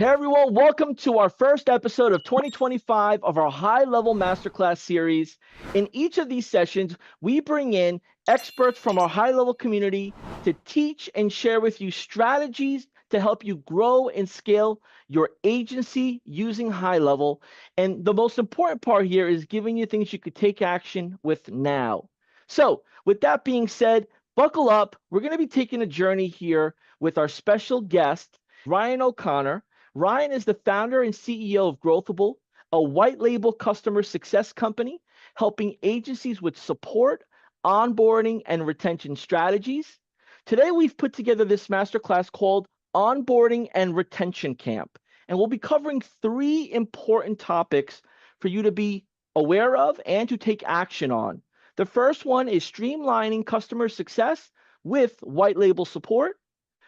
Hey everyone, welcome to our first episode of 2025 of our high-level masterclass series. In each of these sessions, we bring in experts from our high-level community to teach and share with you strategies to help you grow and scale your agency using high-level. And the most important part here is giving you things you could take action with now. So with that being said, buckle up. We're going to be taking a journey here with our special guest, Ryan O'Connor. Ryan is the founder and CEO of Growthable, a white label customer success company helping agencies with support, onboarding, and retention strategies. Today, we've put together this masterclass called Onboarding and Retention Camp, and we'll be covering three important topics for you to be aware of and to take action on. The first one is streamlining customer success with white label support.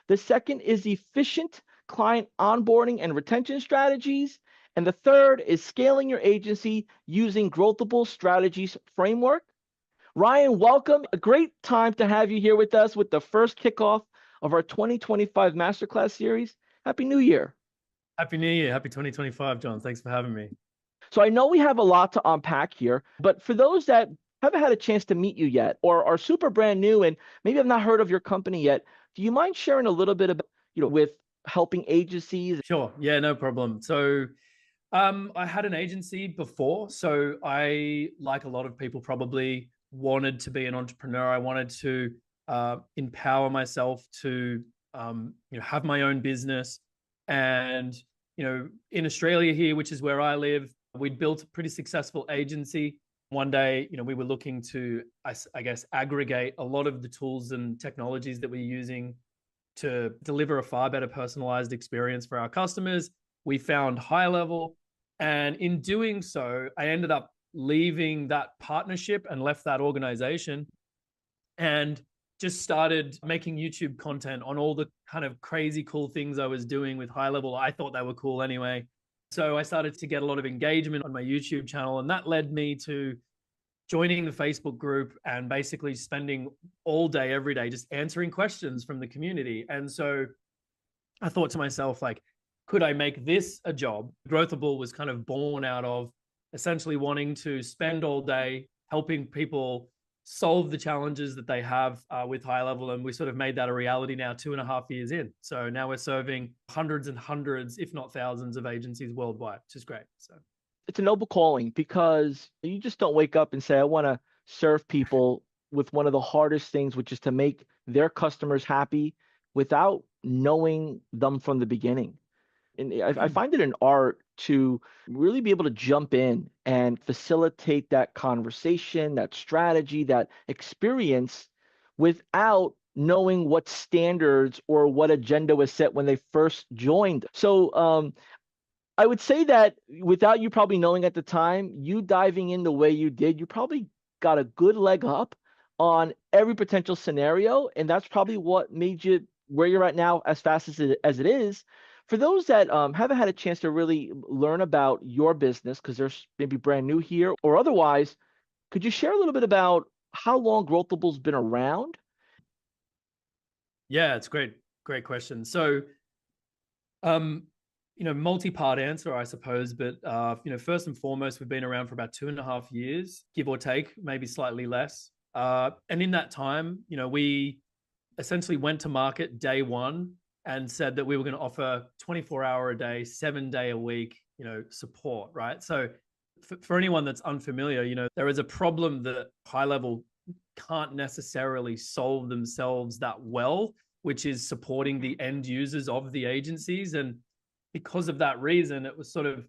The second is efficient client onboarding and retention strategies. And the third is scaling your agency using Growthable strategies framework. Ryan, welcome. A great time to have you here with us with the first kickoff of our 2025 Masterclass series. Happy New Year. Happy New Year. Happy 2025, John. Thanks for having me. So I know we have a lot to unpack here, but for those that haven't had a chance to meet you yet or are super brand new and maybe have not heard of your company yet, do you mind sharing a little bit about, with helping agencies? Sure. Yeah, no problem. So I had an agency before. So I, like a lot of people, probably wanted to be an entrepreneur. I wanted to empower myself to have my own business. And, in Australia here, which is where I live, we'd built a pretty successful agency. One day, we were looking to, I guess, aggregate a lot of the tools and technologies that we're using to deliver a far better personalized experience for our customers. We found high level. And in doing so, I ended up leaving that partnership and left that organization and just started making YouTube content on all the kind of crazy cool things I was doing with high level. I thought they were cool anyway. So I started to get a lot of engagement on my YouTube channel, and that led me to joining the Facebook group and basically spending all day, every day, just answering questions from the community. And so I thought to myself, like, could I make this a job? Growthable was kind of born out of essentially wanting to spend all day helping people solve the challenges that they have with high level. And we sort of made that a reality now 2.5 years in. So now we're serving hundreds and hundreds, if not thousands of agencies worldwide, which is great. So it's a noble calling because you just don't wake up and say, I want to serve people with one of the hardest things, which is to make their customers happy without knowing them from the beginning. And I find it an art to really be able to jump in and facilitate that conversation, that strategy, that experience without knowing what standards or what agenda was set when they first joined. So I would say that without you probably knowing at the time, you diving in the way you did, you probably got a good leg up on every potential scenario. And that's probably what made you where you're at now as fast as it is. For those that haven't had a chance to really learn about your business, because they're maybe brand new here or otherwise, could you share a little bit about how long Growthable's been around? yeah, it's great. Great question. So, multi-part answer, I suppose, but first and foremost, we've been around for about 2.5 years, give or take, maybe slightly less. And in that time, we essentially went to market day one and said that we were going to offer 24-hour a day, 7-day a week, support, right? So for anyone that's unfamiliar, there is a problem that high level can't necessarily solve themselves that well, which is supporting the end users of the agencies. And because of that reason, it was sort of,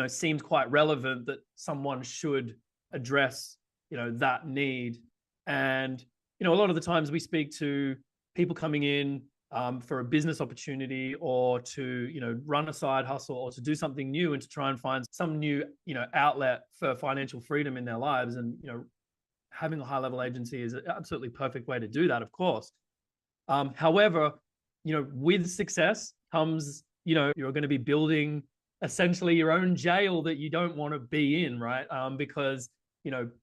seemed quite relevant that someone should address, that need. And, a lot of the times we speak to people coming in for a business opportunity or to, run a side hustle or to do something new and to try and find some new, outlet for financial freedom in their lives. And, having a high level agency is an absolutely perfect way to do that, of course. However, with success comes, you're going to be building essentially your own jail that you don't want to be in, right? Because,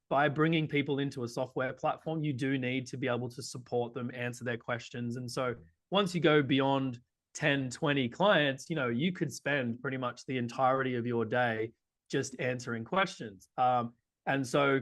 by bringing people into a software platform, you do need to be able to support them, answer their questions. And so once you go beyond 10, 20 clients, you know, you could spend pretty much the entirety of your day just answering questions. And so,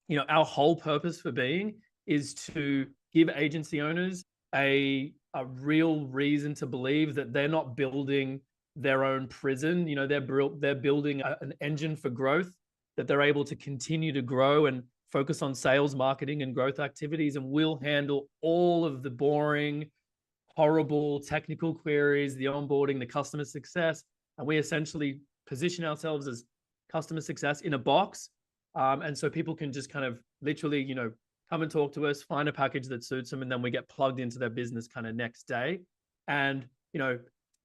you know, our whole purpose for being is to give agency owners a real reason to believe that they're not building their own prison. You know, they're building an engine for growth, that they're able to continue to grow and focus on sales, marketing, and growth activities, and we'll handle all of the boring, horrible technical queries, the onboarding, the customer success. And we essentially position ourselves as customer success in a box. And so people can just kind of literally, you know, come and talk to us, find a package that suits them, and then we get plugged into their business kind of next day. And, you know,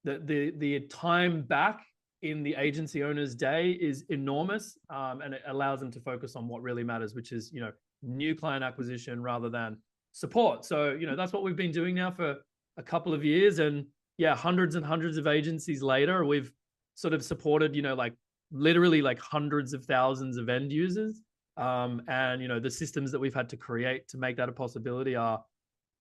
the time back in the agency owner's day is enormous, and it allows them to focus on what really matters, which is, you know, new client acquisition rather than support. So, you know, that's what we've been doing now for a couple of years. And yeah, hundreds and hundreds of agencies later, we've sort of supported, you know, like literally like hundreds of thousands of end users. And, you know, the systems that we've had to create to make that a possibility are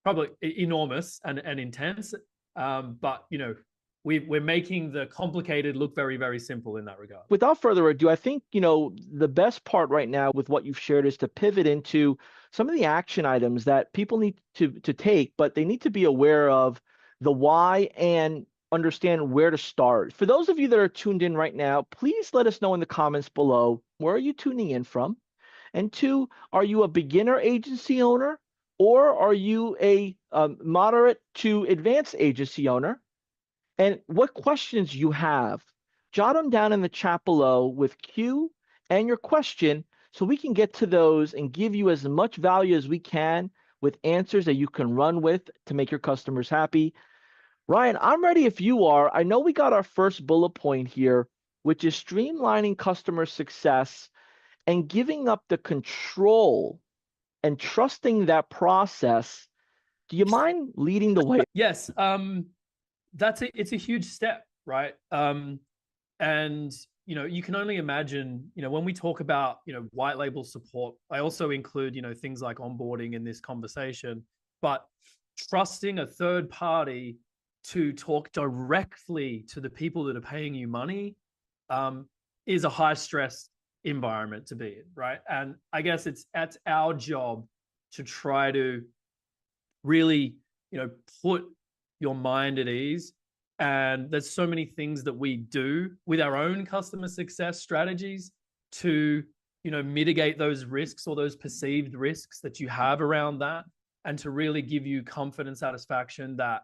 probably enormous and intense. But, you know, we're making the complicated look very, very simple in that regard. Without further ado, I think, you know, the best part right now with what you've shared is to pivot into some of the action items that people need to take, but they need to be aware of the why and understand where to start. For those of you that are tuned in right now, please let us know in the comments below, where are you tuning in from? And two, are you a beginner agency owner, or are you a moderate to advanced agency owner? And what questions you have, jot them down in the chat below with Q and your question, so we can get to those and give you as much value as we can with answers that you can run with to make your customers happy. Ryan, I'm ready if you are. I know we got our first bullet point here, which is streamlining customer success and giving up the control and trusting that process. Do you mind leading the way? Yes. It's a huge step, right? And, you know, you can only imagine, you know, when we talk about, you know, white label support, I also include, you know, things like onboarding in this conversation, but trusting a third party to talk directly to the people that are paying you money is a high stress environment to be in, right? And I guess that's our job to try to really, you know, put your mind at ease. And there's so many things that we do with our own customer success strategies to, you know, mitigate those risks or those perceived risks that you have around that, and to really give you comfort and satisfaction that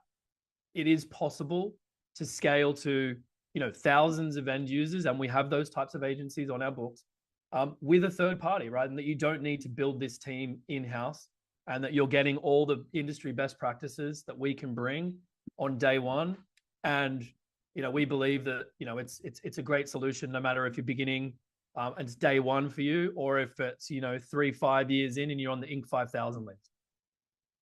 it is possible to scale to, you know, thousands of end users. And we have those types of agencies on our books with a third party, right? And that you don't need to build this team in-house, and that you're getting all the industry best practices that we can bring on day one. And, you know, we believe that, you know, it's a great solution, no matter if you're beginning and it's day one for you, or if it's, you know, 3-5 years in and you're on the Inc. 5000 list.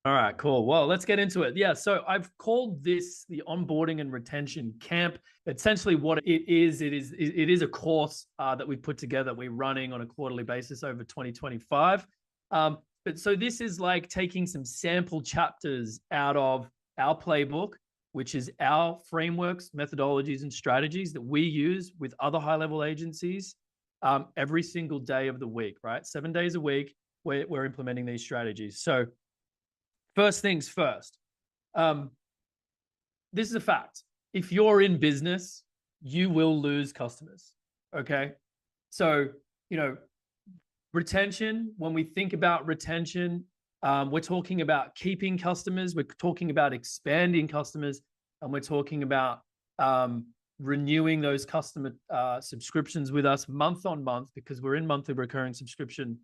All right, cool. Well, let's get into it. Yeah, so I've called this the onboarding and retention camp. Essentially what it is a course that we've put together. We're running on a quarterly basis over 2025. But so this is like taking some sample chapters out of our playbook, which is our frameworks, methodologies, and strategies that we use with other high-level agencies every single day of the week, right? 7 days a week, we're implementing these strategies. So first things first, this is a fact. If you're in business, you will lose customers, okay? So, you know, retention, when we think about retention, we're talking about keeping customers, we're talking about expanding customers, and we're talking about renewing those customer subscriptions with us month on month, because we're in monthly recurring subscription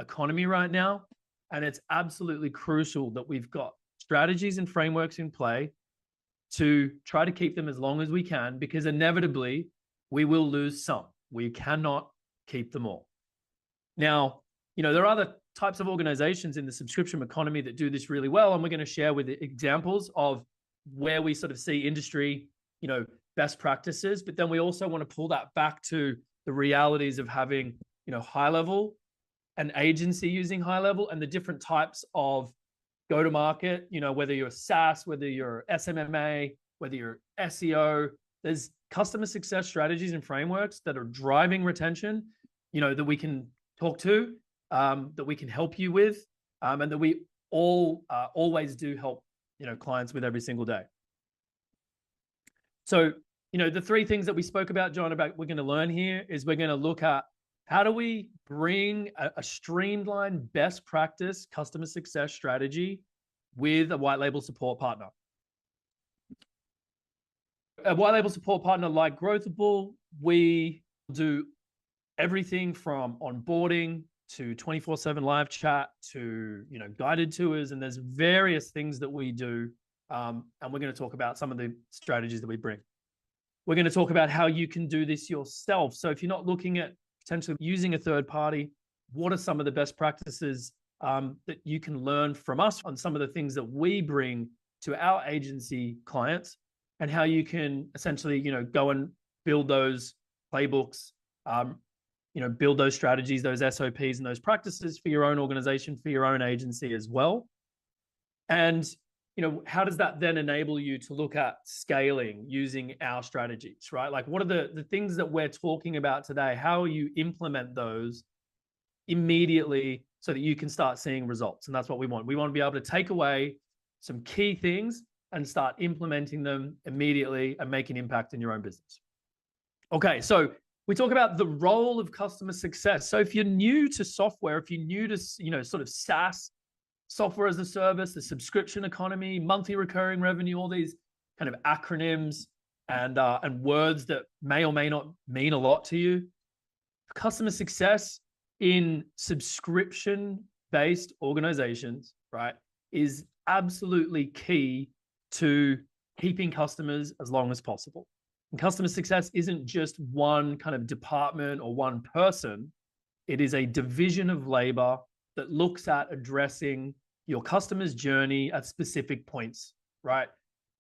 economy right now. And it's absolutely crucial that we've got strategies and frameworks in play to try to keep them as long as we can, because inevitably we will lose some. We cannot keep them all. Now, you know, there are other types of organizations in the subscription economy that do this really well, and we're going to share with examples of where we sort of see industry, you know, best practices. But then we also want to pull that back to the realities of having, you know, high level, an agency using high level, and the different types of go to market, you know, whether you're SaaS, whether you're SMMA, whether you're SEO, there's customer success strategies and frameworks that are driving retention, that we can talk to, that we can help you with, and that we all always do help, clients with every single day. So, the three things that we spoke about, John, about we're going to learn here is we're going to look at how do we bring a streamlined best practice customer success strategy with a white label support partner. A white label support partner like Growthable, we do everything from onboarding to 24/7 live chat to guided tours, and there's various things that we do, and we're going to talk about some of the strategies that we bring. We're going to talk about how you can do this yourself. So if you're not looking at potentially using a third party, what are some of the best practices that you can learn from us on some of the things that we bring to our agency clients, and how you can essentially, go and build those playbooks, build those strategies, those SOPs and those practices for your own organization, for your own agency as well. And, how does that then enable you to look at scaling using our strategies, right? Like, what are the things that we're talking about today? How you implement those immediately so that you can start seeing results? And that's what we want. We want to be able to take away some key things and start implementing them immediately and make an impact in your own business. Okay, so we talk about the role of customer success. So if you're new to software, if you're new to, sort of SaaS, software as a service, the subscription economy, monthly recurring revenue, all these kind of acronyms and words that may or may not mean a lot to you, customer success in subscription-based organizations, right, is absolutely key to keeping customers as long as possible. And customer success isn't just one kind of department or one person. It is a division of labor that looks at addressing your customer's journey at specific points, right?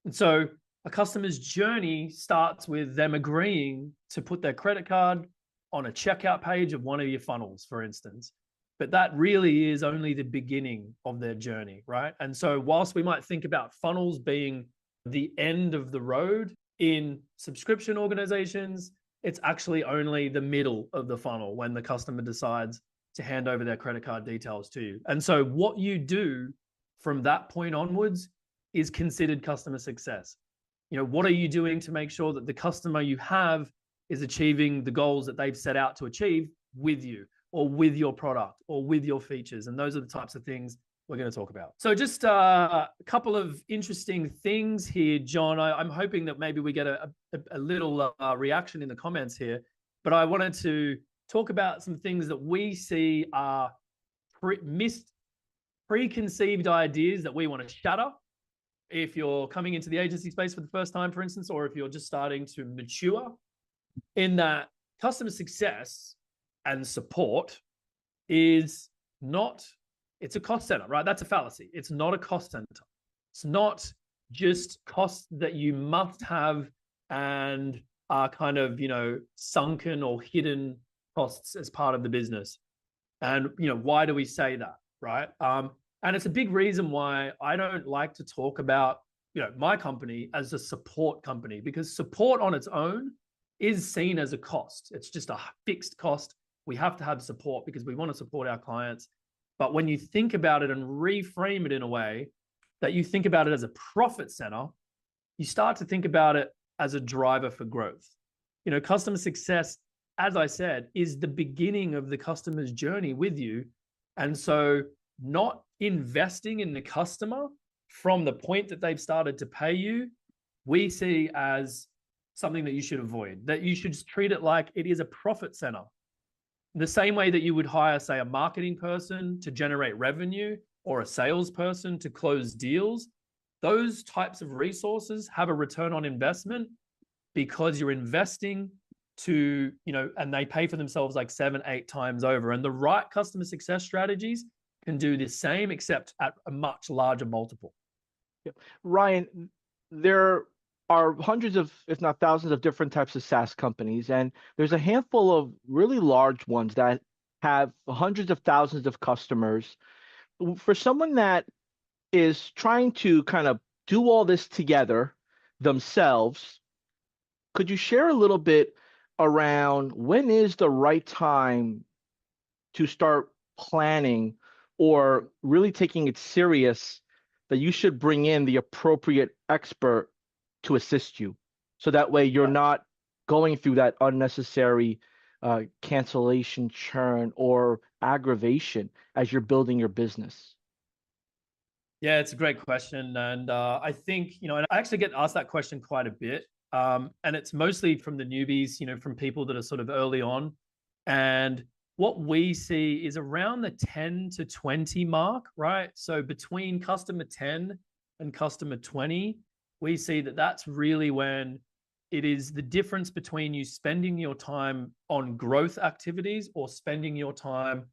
And so a customer's journey starts with them agreeing to put their credit card on a checkout page of one of your funnels, for instance. But that really is only the beginning of their journey, right? And so whilst we might think about funnels being the end of the road in subscription organizations, it's actually only the middle of the funnel when the customer decides to hand over their credit card details to you. And so what you do from that point onwards is considered customer success. What are you doing to make sure that the customer you have is achieving the goals that they've set out to achieve with you, or with your product, or with your features? And those are the types of things we're going to talk about. So just a couple of interesting things here, John. I'm hoping that maybe we get a little reaction in the comments here, but I wanted to talk about some things that we see are preconceived ideas that we want to shatter. If you're coming into the agency space for the first time, for instance, or if you're just starting to mature, in that customer success and support is not, it's a cost center, right? That's a fallacy. It's not a cost center. It's not just costs that you must have and are kind of, sunken or hidden costs as part of the business. And, why do we say that, right? And it's a big reason why I don't like to talk about, my company as a support company, because support on its own is seen as a cost. It's just a fixed cost. We have to have support because we want to support our clients. But when you think about it and reframe it in a way that you think about it as a profit center, you start to think about it as a driver for growth. Customer success, as I said, is the beginning of the customer's journey with you. And so not investing in the customer from the point that they've started to pay you, we see as something that you should avoid, that you should treat it like it is a profit center. The same way that you would hire, say, a marketing person to generate revenue or a salesperson to close deals, those types of resources have a return on investment because you're investing to, and they pay for themselves like 7-8 times over. And the right customer success strategies can do the same, except at a much larger multiple. Yeah. Ryan, there are hundreds of, if not thousands of different types of SaaS companies. And there's a handful of really large ones that have hundreds of thousands of customers. For someone that is trying to kind of do all this together, themselves, could you share a little bit around when is the right time to start planning or really taking it serious that you should bring in the appropriate expert to assist you? So that way you're not going through that unnecessary cancellation, churn, or aggravation as you're building your business. Yeah, it's a great question. And I think, and I actually get asked that question quite a bit. And it's mostly from the newbies, from people that are sort of early on. And what we see is around the 10 to 20 mark, right? So between customer 10 and customer 20, we see that that's really when it is the difference between you spending your time on growth activities or spending your time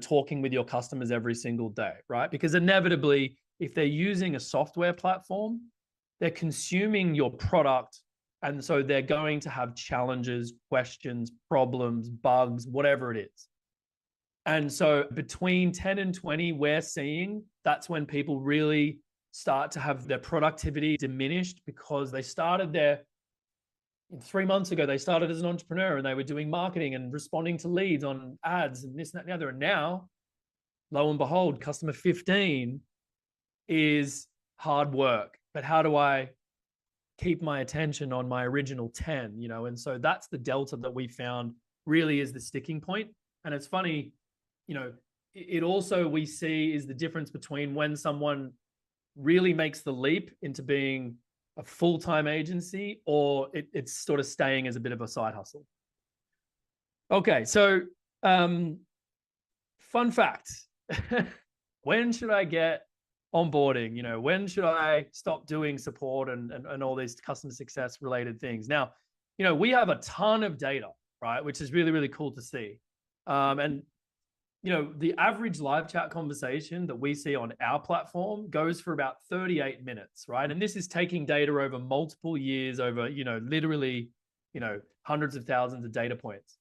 talking with your customers every single day, right? Because inevitably, if they're using a software platform, they're consuming your product. And so they're going to have challenges, questions, problems, bugs, whatever it is. And so between 10 and 20, we're seeing that's when people really start to have their productivity diminished because they started 3 months ago, they started as an entrepreneur and they were doing marketing and responding to leads on ads and this, and that, and the other. And now, lo and behold, customer 15 is hard work. But how do I keep my attention on my original 10? And so that's the delta that we found really is the sticking point. And it's funny, it also we see is the difference between when someone really makes the leap into being a full-time agency or it's sort of staying as a bit of a side hustle. Okay, so fun fact. When should I get onboarding? When should I stop doing support and all these customer success related things? Now, we have a ton of data, right? Which is really, really cool to see. And the average live chat conversation that we see on our platform goes for about 38 minutes, right? And this is taking data over multiple years, over, literally, hundreds of thousands of data points.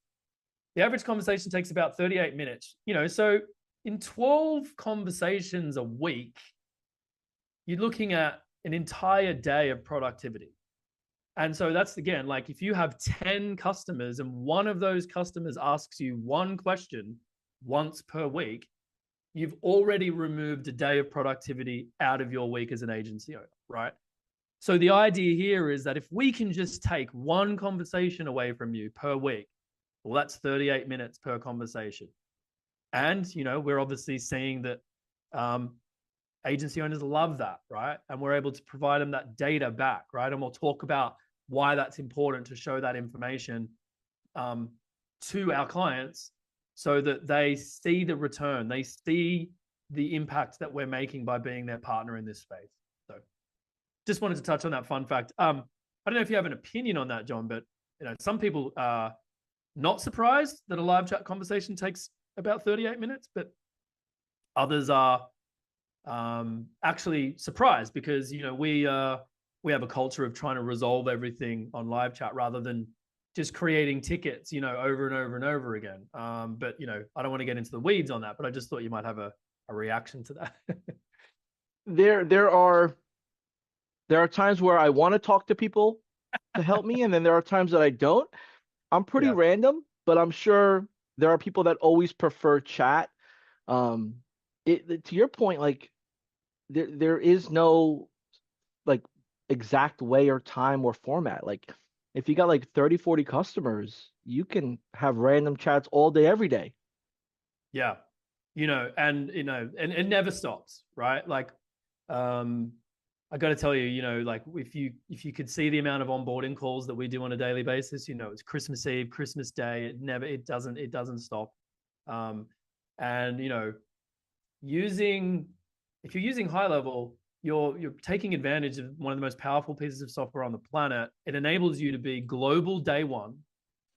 The average conversation takes about 38 minutes, so in 12 conversations a week, you're looking at an entire day of productivity. And so that's, again, like if you have 10 customers and one of those customers asks you one question once per week, you've already removed a day of productivity out of your week as an agency owner, right? So the idea here is that if we can just take one conversation away from you per week, well, that's 38 minutes per conversation. And, we're obviously seeing that agency owners love that, right? And we're able to provide them that data back, right? And we'll talk about why that's important to show that information to our clients so that they see the return, they see the impact that we're making by being their partner in this space. So just wanted to touch on that fun fact. I don't know if you have an opinion on that, John, but some people are not surprised that a live chat conversation takes about 38 minutes, but others are actually surprised because we have a culture of trying to resolve everything on live chat rather than just creating tickets over and over and over again. But I don't want to get into the weeds on that, but I just thought you might have a reaction to that. There are times where I want to talk to people to help me, and then there are times that I don't. I'm pretty random, but I'm sure there are people that always prefer chat. To your point, like there is no like exact way or time or format. Like if you got like 30, 40 customers, you can have random chats all day, every day. Yeah. And it never stops, right? Like, I got to tell you, like if you could see the amount of onboarding calls that we do on a daily basis, it's Christmas Eve, Christmas Day. It doesn't stop. And if you're using high level, you're taking advantage of one of the most powerful pieces of software on the planet. It enables you to be global day one,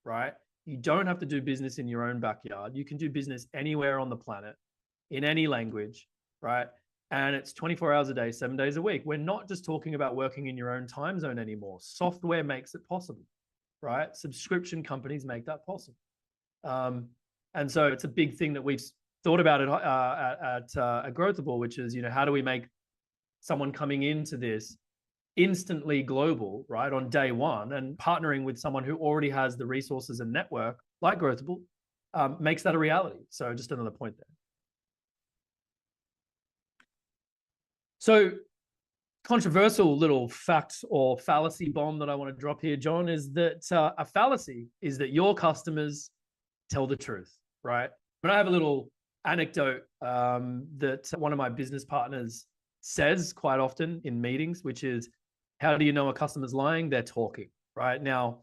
right? You don't have to do business in your own backyard. You can do business anywhere on the planet, in any language, right? And it's 24 hours a day, 7 days a week. We're not just talking about working in your own time zone anymore. Software makes it possible, right? Subscription companies make that possible. And so it's a big thing that we've thought about it at Growthable, which is, how do we make someone coming into this instantly global, right, on day one, and partnering with someone who already has the resources and network like Growthable makes that a reality. So just another point there. So controversial little fact or fallacy bomb that I want to drop here, John, is that a fallacy is that your customers tell the truth, right? But I have a little anecdote that one of my business partners says quite often in meetings, which is, how do you know a customer's lying? They're talking, right? Now,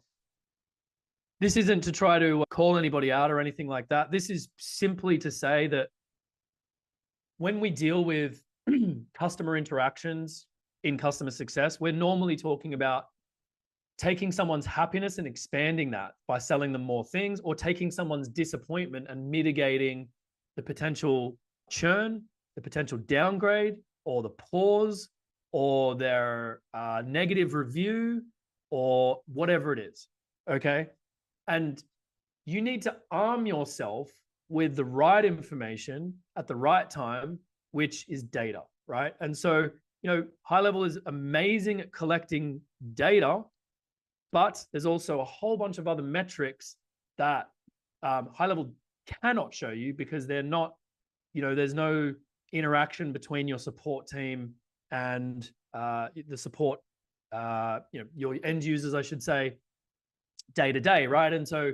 this isn't to try to call anybody out or anything like that. This is simply to say that when we deal with customer interactions in customer success, we're normally talking about taking someone's happiness and expanding that by selling them more things, or taking someone's disappointment and mitigating the potential churn, the potential downgrade, or the pause, or their negative review, or whatever it is. Okay. And you need to arm yourself with the right information at the right time, which is data, right? And so, High Level is amazing at collecting data, but there's also a whole bunch of other metrics that High Level cannot show you, because they're not, there's no interaction between your support team and the support, your end users, I should say, day to day, right? And so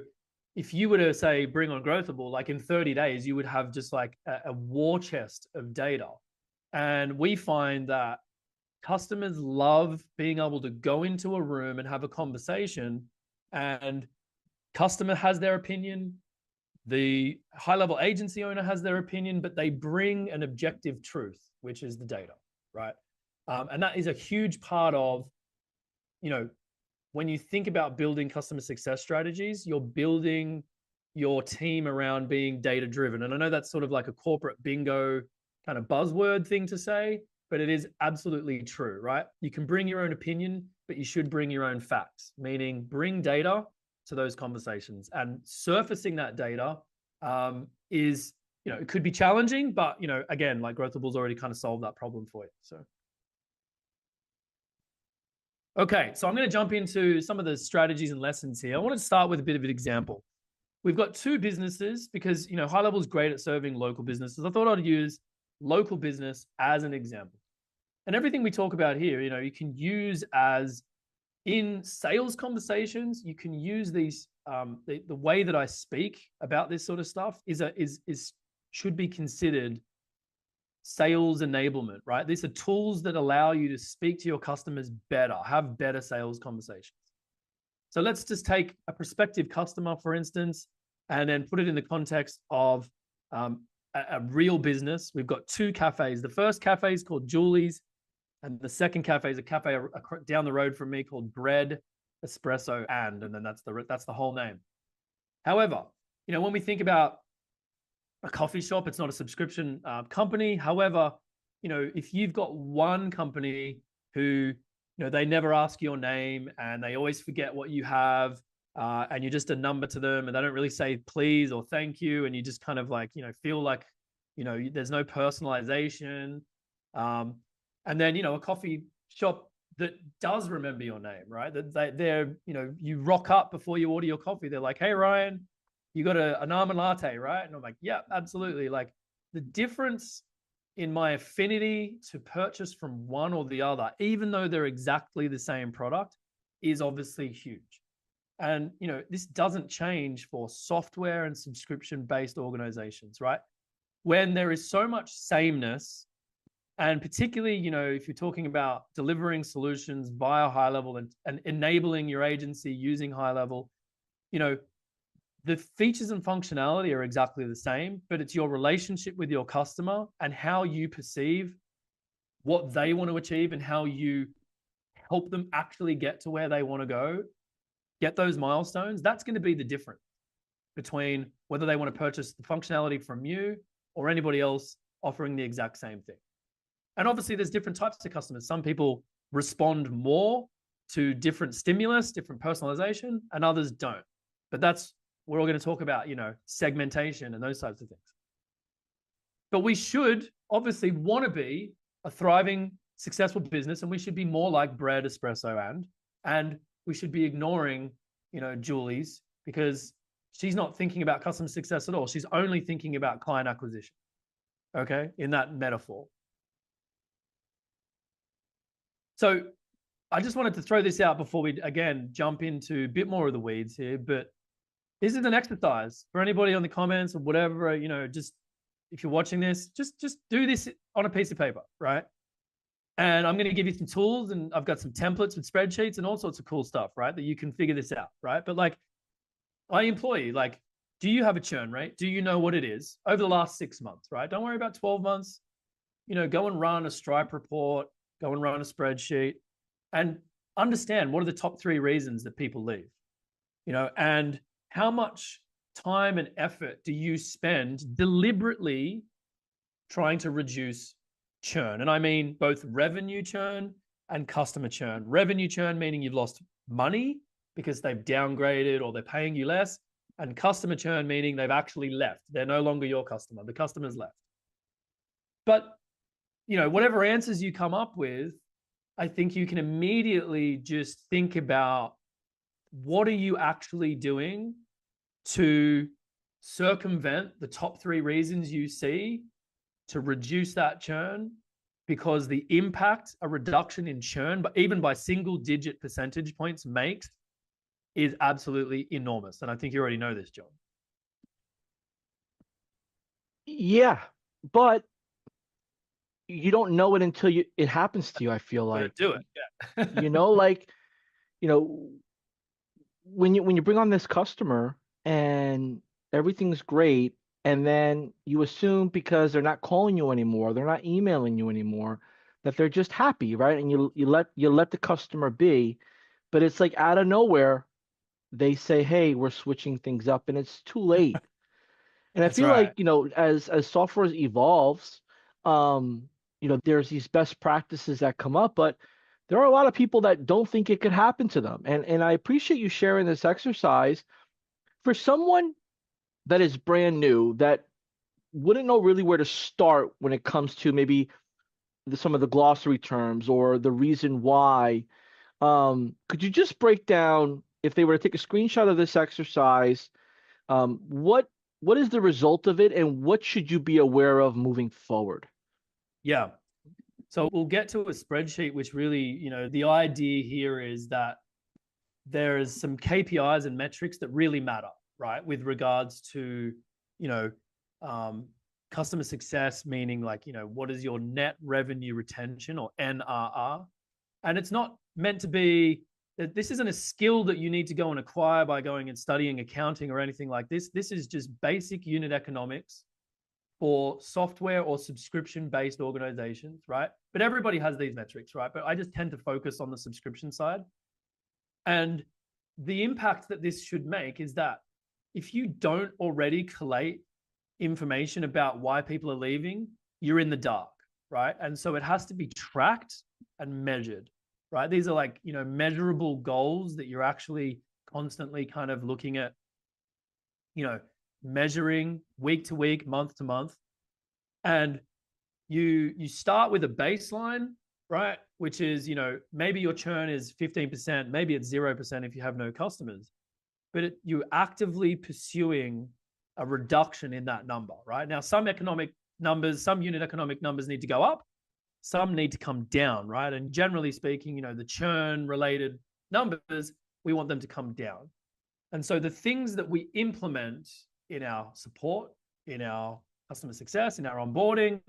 if you were to say bring on Growthable, like in 30 days, you would have just like a war chest of data. And we find that customers love being able to go into a room and have a conversation, and customer has their opinion, the High Level agency owner has their opinion, but they bring an objective truth, which is the data, right? And that is a huge part of, when you think about building customer success strategies, you're building your team around being data driven. And I know that's sort of like a corporate bingo kind of buzzword thing to say, but it is absolutely true, right? You can bring your own opinion, but you should bring your own facts, meaning bring data to those conversations. And surfacing that data is, it could be challenging, but, again, like Growthable's already kind of solved that problem for you. So. Okay, so I'm going to jump into some of the strategies and lessons here. I want to start with a bit of an example. We've got two businesses because, High Level is great at serving local businesses. I thought I'd use local business as an example. And everything we talk about here, you can use as in sales conversations. You can use these, the way that I speak about this sort of stuff should be considered sales enablement, right? These are tools that allow you to speak to your customers better, have better sales conversations. So let's just take a prospective customer, for instance, and then put it in the context of a real business. We've got two cafes. The first cafe is called Youll's, and the second cafe is a cafe down the road from me called Bread, Espresso, and then that's the whole name. However, when we think about a coffee shop, it's not a subscription company. However, if you've got one company who, they never ask your name and they always forget what you have, and you're just a number to them, and they don't really say please or thank you, and you just kind of like, feel like, there's no personalization. And then, a coffee shop that does remember your name, right? That they're, you rock up before you order your coffee. They're like, hey, Ryan, you got an almond latte, right? And I'm like, yeah, absolutely. Like, the difference in my affinity to purchase from one or the other, even though they're exactly the same product, is obviously huge. And, this doesn't change for software and subscription-based organizations, right? When there is so much sameness, and particularly, if you're talking about delivering solutions via High Level and enabling your agency using High Level, the features and functionality are exactly the same, but it's your relationship with your customer and how you perceive what they want to achieve and how you help them actually get to where they want to go, get those milestones. That's going to be the difference between whether they want to purchase the functionality from you or anybody else offering the exact same thing. And obviously there's different types of customers. Some people respond more to different stimulus, different personalization, and others don't. But we're all going to talk about, segmentation and those types of things. But we should obviously want to be a thriving successful business, and we should be more like Bread, Espresso, and we should be ignoring, Julie's, because she's not thinking about customer success at all. She's only thinking about client acquisition. Okay, in that metaphor. So I just wanted to throw this out before we, again, jump into a bit more of the weeds here, but this is an exercise for anybody on the comments or whatever, just if you're watching this, just do this on a piece of paper, right? And I'm going to give you some tools, and I've got some templates with spreadsheets and all sorts of cool stuff, right? That you can figure this out, right? But like, I implore you, like, do you have a churn rate? Do you know what it is over the last 6 months, right? Don't worry about 12 months. Go and run a Stripe report, go and run a spreadsheet, and understand what are the top 3 reasons that people leave, and how much time and effort do you spend deliberately trying to reduce churn? And I mean both revenue churn and customer churn. Revenue churn meaning you've lost money because they've downgraded or they're paying you less, and customer churn meaning they've actually left. They're no longer your customer. The customer's left. But, whatever answers you come up with, I think you can immediately just think about, what are you actually doing to circumvent the top 3 reasons you see to reduce that churn? Because the impact a reduction in churn, but even by single-digit percentage points makes, is absolutely enormous. And I think you already know this, John. Yeah, but you don't know it until it happens to you, I feel like. Do it. Yeah. Like, when you bring on this customer and everything's great, and then you assume because they're not calling you anymore, they're not emailing you anymore, that they're just happy, right? And you let the customer be, but it's like out of nowhere, they say, hey, we're switching things up, and it's too late. And I feel right. like, as software evolves, there's these best practices that come up, but there are a lot of people that don't think it could happen to them. And I appreciate you sharing this exercise. For someone that is brand new, that wouldn't know really where to start when it comes to maybe some of the glossary terms or the reason why, could you just break down, if they were to take a screenshot of this exercise, what is the result of it, and what should you be aware of moving forward? Yeah. So we'll get to a spreadsheet, which really, the idea here is that there is some KPIs and metrics that really matter, right? With regards to, customer success, meaning like, what is your net revenue retention, or NRR? And it's not meant to be that this isn't a skill that you need to go and acquire by going and studying accounting or anything like this. This is just basic unit economics for software or subscription-based organizations, right? But everybody has these metrics, right? But I just tend to focus on the subscription side. And the impact that this should make is that if you don't already collate information about why people are leaving, you're in the dark, right? And so it has to be tracked and measured, right? These are like, measurable goals that you're actually constantly kind of looking at, measuring week to week, month to month. And you start with a baseline, right? Which is, maybe your churn is 15%, maybe it's 0% if you have no customers, but you're actively pursuing a reduction in that number, right? Now, some unit economic numbers need to go up, some need to come down, right? And generally speaking, the churn related numbers, we want them to come down. And so the things that we implement in our support, in our customer success, in our onboarding,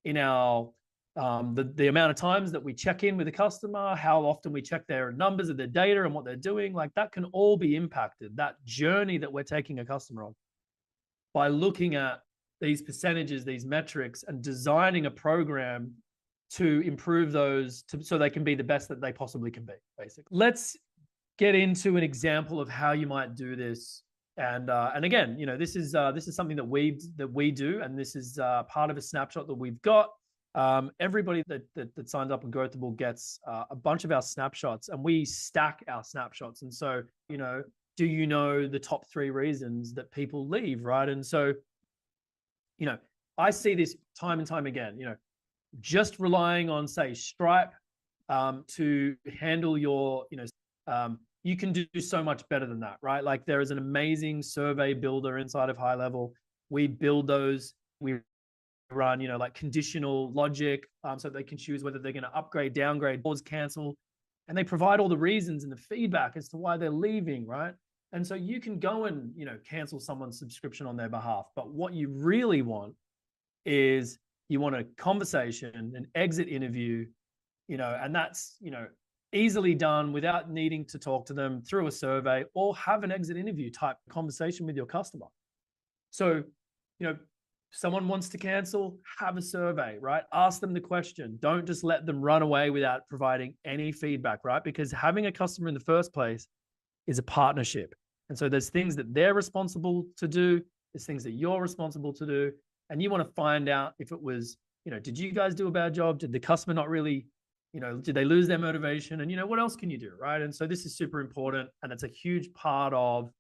in our the amount of times that we check in with a customer, how often we check their numbers of their data and what they're doing, like that can all be impacted, that journey that we're taking a customer on, by looking at these percentages, these metrics, and designing a program to improve those so they can be the best that they possibly can be, basically. Let's get into an example of how you might do this. And again, this is something that we do, and this is part of a snapshot that we've got. Everybody that signs up on Growthable gets a bunch of our snapshots, and we stack our snapshots. And so, do you know the top 3 reasons that people leave, right? And so, I see this time and time again. just relying on, say, Stripe to handle your, you can do so much better than that, right? Like there is an amazing survey builder inside of High Level. We build those. We run, like conditional logic, so they can choose whether they're going to upgrade, downgrade, pause, cancel, and they provide all the reasons and the feedback as to why they're leaving, right? And so you can go and, cancel someone's subscription on their behalf. But what you really want is you want a conversation, an exit interview, and that's, easily done without needing to talk to them through a survey or have an exit interview type conversation with your customer. So, someone wants to cancel, have a survey, right? Ask them the question. Don't just let them run away without providing any feedback, right? Because having a customer in the first place is a partnership. And so there's things that they're responsible to do. There's things that you're responsible to do. And you want to find out if it was, did you guys do a bad job? Did the customer not really, did they lose their motivation? And, what else can you do, right? And so this is super important. And it's a huge part of,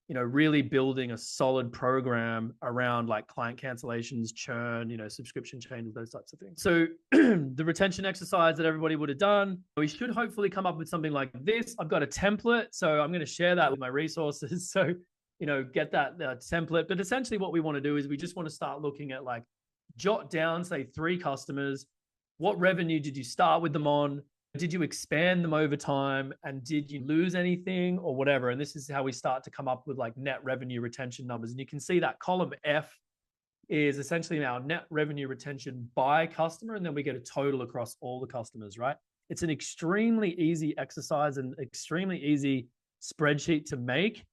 really building a solid program around like client cancellations, churn, subscription changes, those types of things. So the retention exercise that everybody would have done, we should hopefully come up with something like this. I've got a template, so I'm going to share that with my resources. So, get that template. But essentially what we want to do is we just want to start looking at like, jot down, say 3 customers. What revenue did you start with them on? Did you expand them over time? And did you lose anything or whatever? And this is how we start to come up with like net revenue retention numbers. And you can see that column F is essentially our net revenue retention by customer. And then we get a total across all the customers, right? It's an extremely easy exercise and extremely easy spreadsheet to make,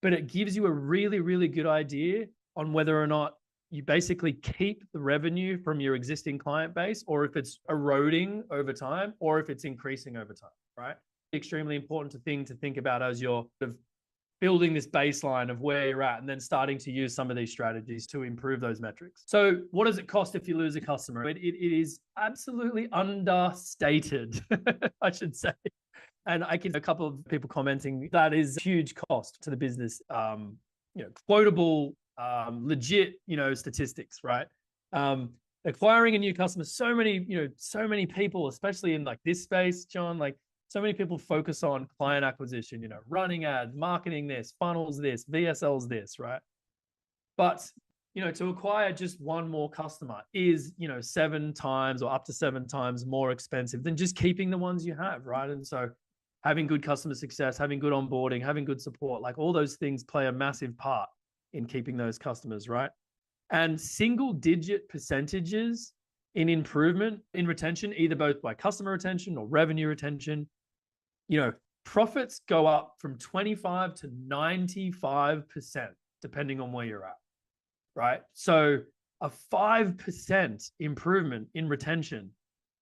but it gives you a really, really good idea on whether or not you basically keep the revenue from your existing client base, or if it's eroding over time, or if it's increasing over time, right? Extremely important thing to think about as you're sort of building this baseline of where you're at and then starting to use some of these strategies to improve those metrics. So what does it cost if you lose a customer? It is absolutely understated, I should say. And I can a couple of people commenting that is a huge cost to the business. Quotable, legit, statistics, right? Acquiring a new customer, so many people, especially in like this space, John, like so many people focus on client acquisition, running ads, marketing this, funnels this, VSLs this, right? But, to acquire just one more customer is, 7 times or up to 7 times more expensive than just keeping the ones you have, right? And so having good customer success, having good onboarding, having good support, like all those things play a massive part in keeping those customers, right? And single digit percentages in improvement in retention, either both by customer retention or revenue retention, profits go up from 25 to 95%, depending on where you're at, right? So a 5% improvement in retention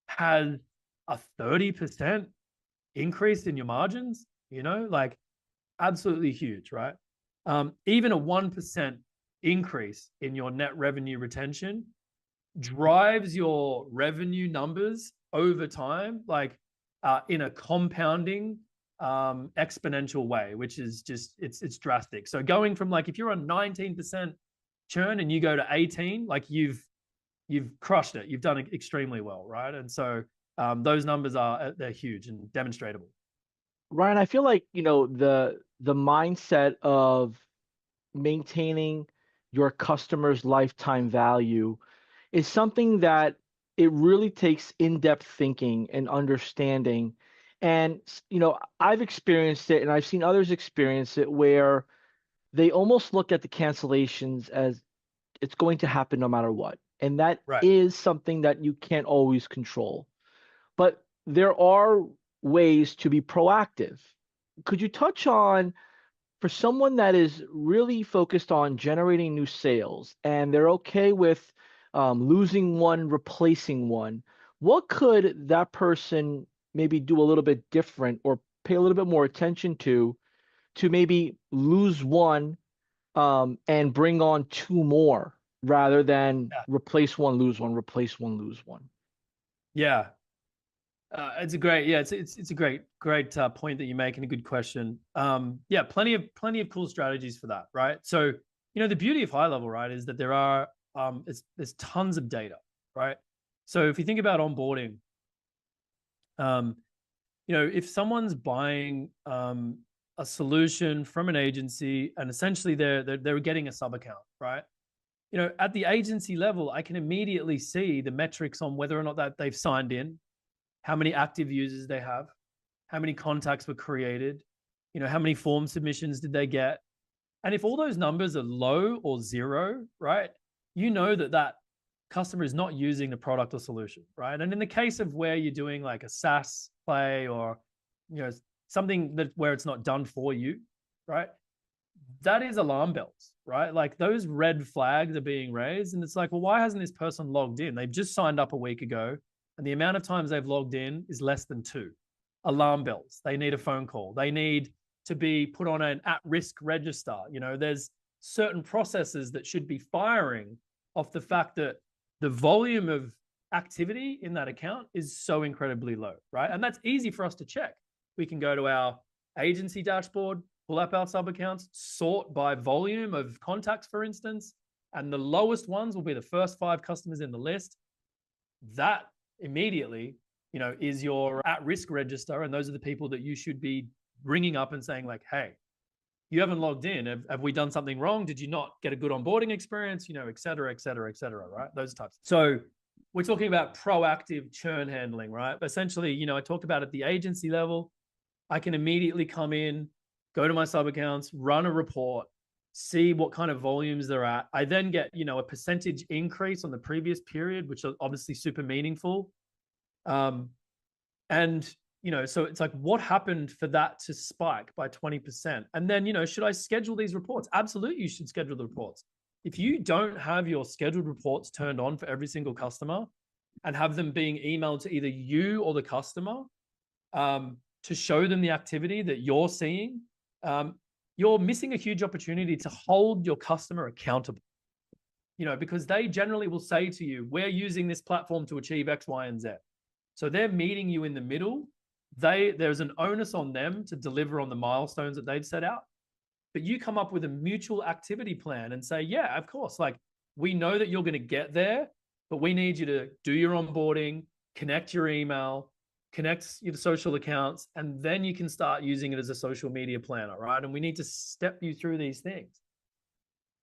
has a 30% increase in your margins, like absolutely huge, right? Even a 1% increase in your net revenue retention drives your revenue numbers over time, like in a compounding exponential way, which is just, it's drastic. So going from like, if you're on 19% churn and you go to 18, like you've crushed it. You've done extremely well, right? And so those numbers they're huge and demonstrable. Ryan, I feel like, the mindset of maintaining your customer's lifetime value is something that it really takes in-depth thinking and understanding. And, I've experienced it and I've seen others experience it where they almost look at the cancellations as it's going to happen no matter what. And that Right. is something that you can't always control. But there are ways to be proactive. Could you touch on, for someone that is really focused on generating new sales and they're okay with losing one, replacing one, what could that person maybe do a little bit different or pay a little bit more attention to maybe lose one and bring on 2 more rather than replace one, lose one, replace one, lose one? Yeah. It's a great, it's a great point that you make and a good question. Plenty of cool strategies for that, right? So, the beauty of High Level, right, is that there are, there's tons of data, right? So if you think about onboarding, if someone's buying a solution from an agency and essentially they're getting a sub account, right? At the agency level, I can immediately see the metrics on whether or not that they've signed in, how many active users they have, how many contacts were created, how many form submissions did they get. And if all those numbers are low or zero, right, that customer is not using the product or solution, right? And in the case of where you're doing like a SaaS play or, something where it's not done for you, right? That is alarm bells, right? Like those red flags are being raised. And it's like, well, why hasn't this person logged in? They've just signed up a week ago. And the amount of times they've logged in is less than 2. Alarm bells. They need a phone call. They need to be put on an at-risk register. There's certain processes that should be firing off the fact that the volume of activity in that account is so incredibly low, right? And that's easy for us to check. We can go to our agency dashboard, pull up our sub accounts, sort by volume of contacts, for instance, and the lowest ones will be the first 5 customers in the list. That immediately, is your at-risk register, and those are the people that you should be bringing up and saying like, hey, you haven't logged in. Have we done something wrong? Did you not get a good onboarding experience? Et cetera, et cetera, et cetera, right? Those types. So we're talking about proactive churn handling, right? Essentially, I talked about at the agency level, I can immediately come in, go to my sub accounts, run a report, see what kind of volumes they're at. I then get, a percentage increase on the previous period, which is obviously super meaningful. So it's like, what happened for that to spike by 20%? And then, should I schedule these reports? Absolutely, you should schedule the reports. If you don't have your scheduled reports turned on for every single customer and have them being emailed to either you or the customer to show them the activity that you're seeing, you're missing a huge opportunity to hold your customer accountable. Because they generally will say to you, we're using this platform to achieve X, Y, and Z. So they're meeting you in the middle. There's an onus on them to deliver on the milestones that they've set out. But you come up with a mutual activity plan and say, yeah, of course, like we know that you're going to get there, but we need you to do your onboarding, connect your email, connect your social accounts, and then you can start using it as a social media planner, right? And we need to step you through these things.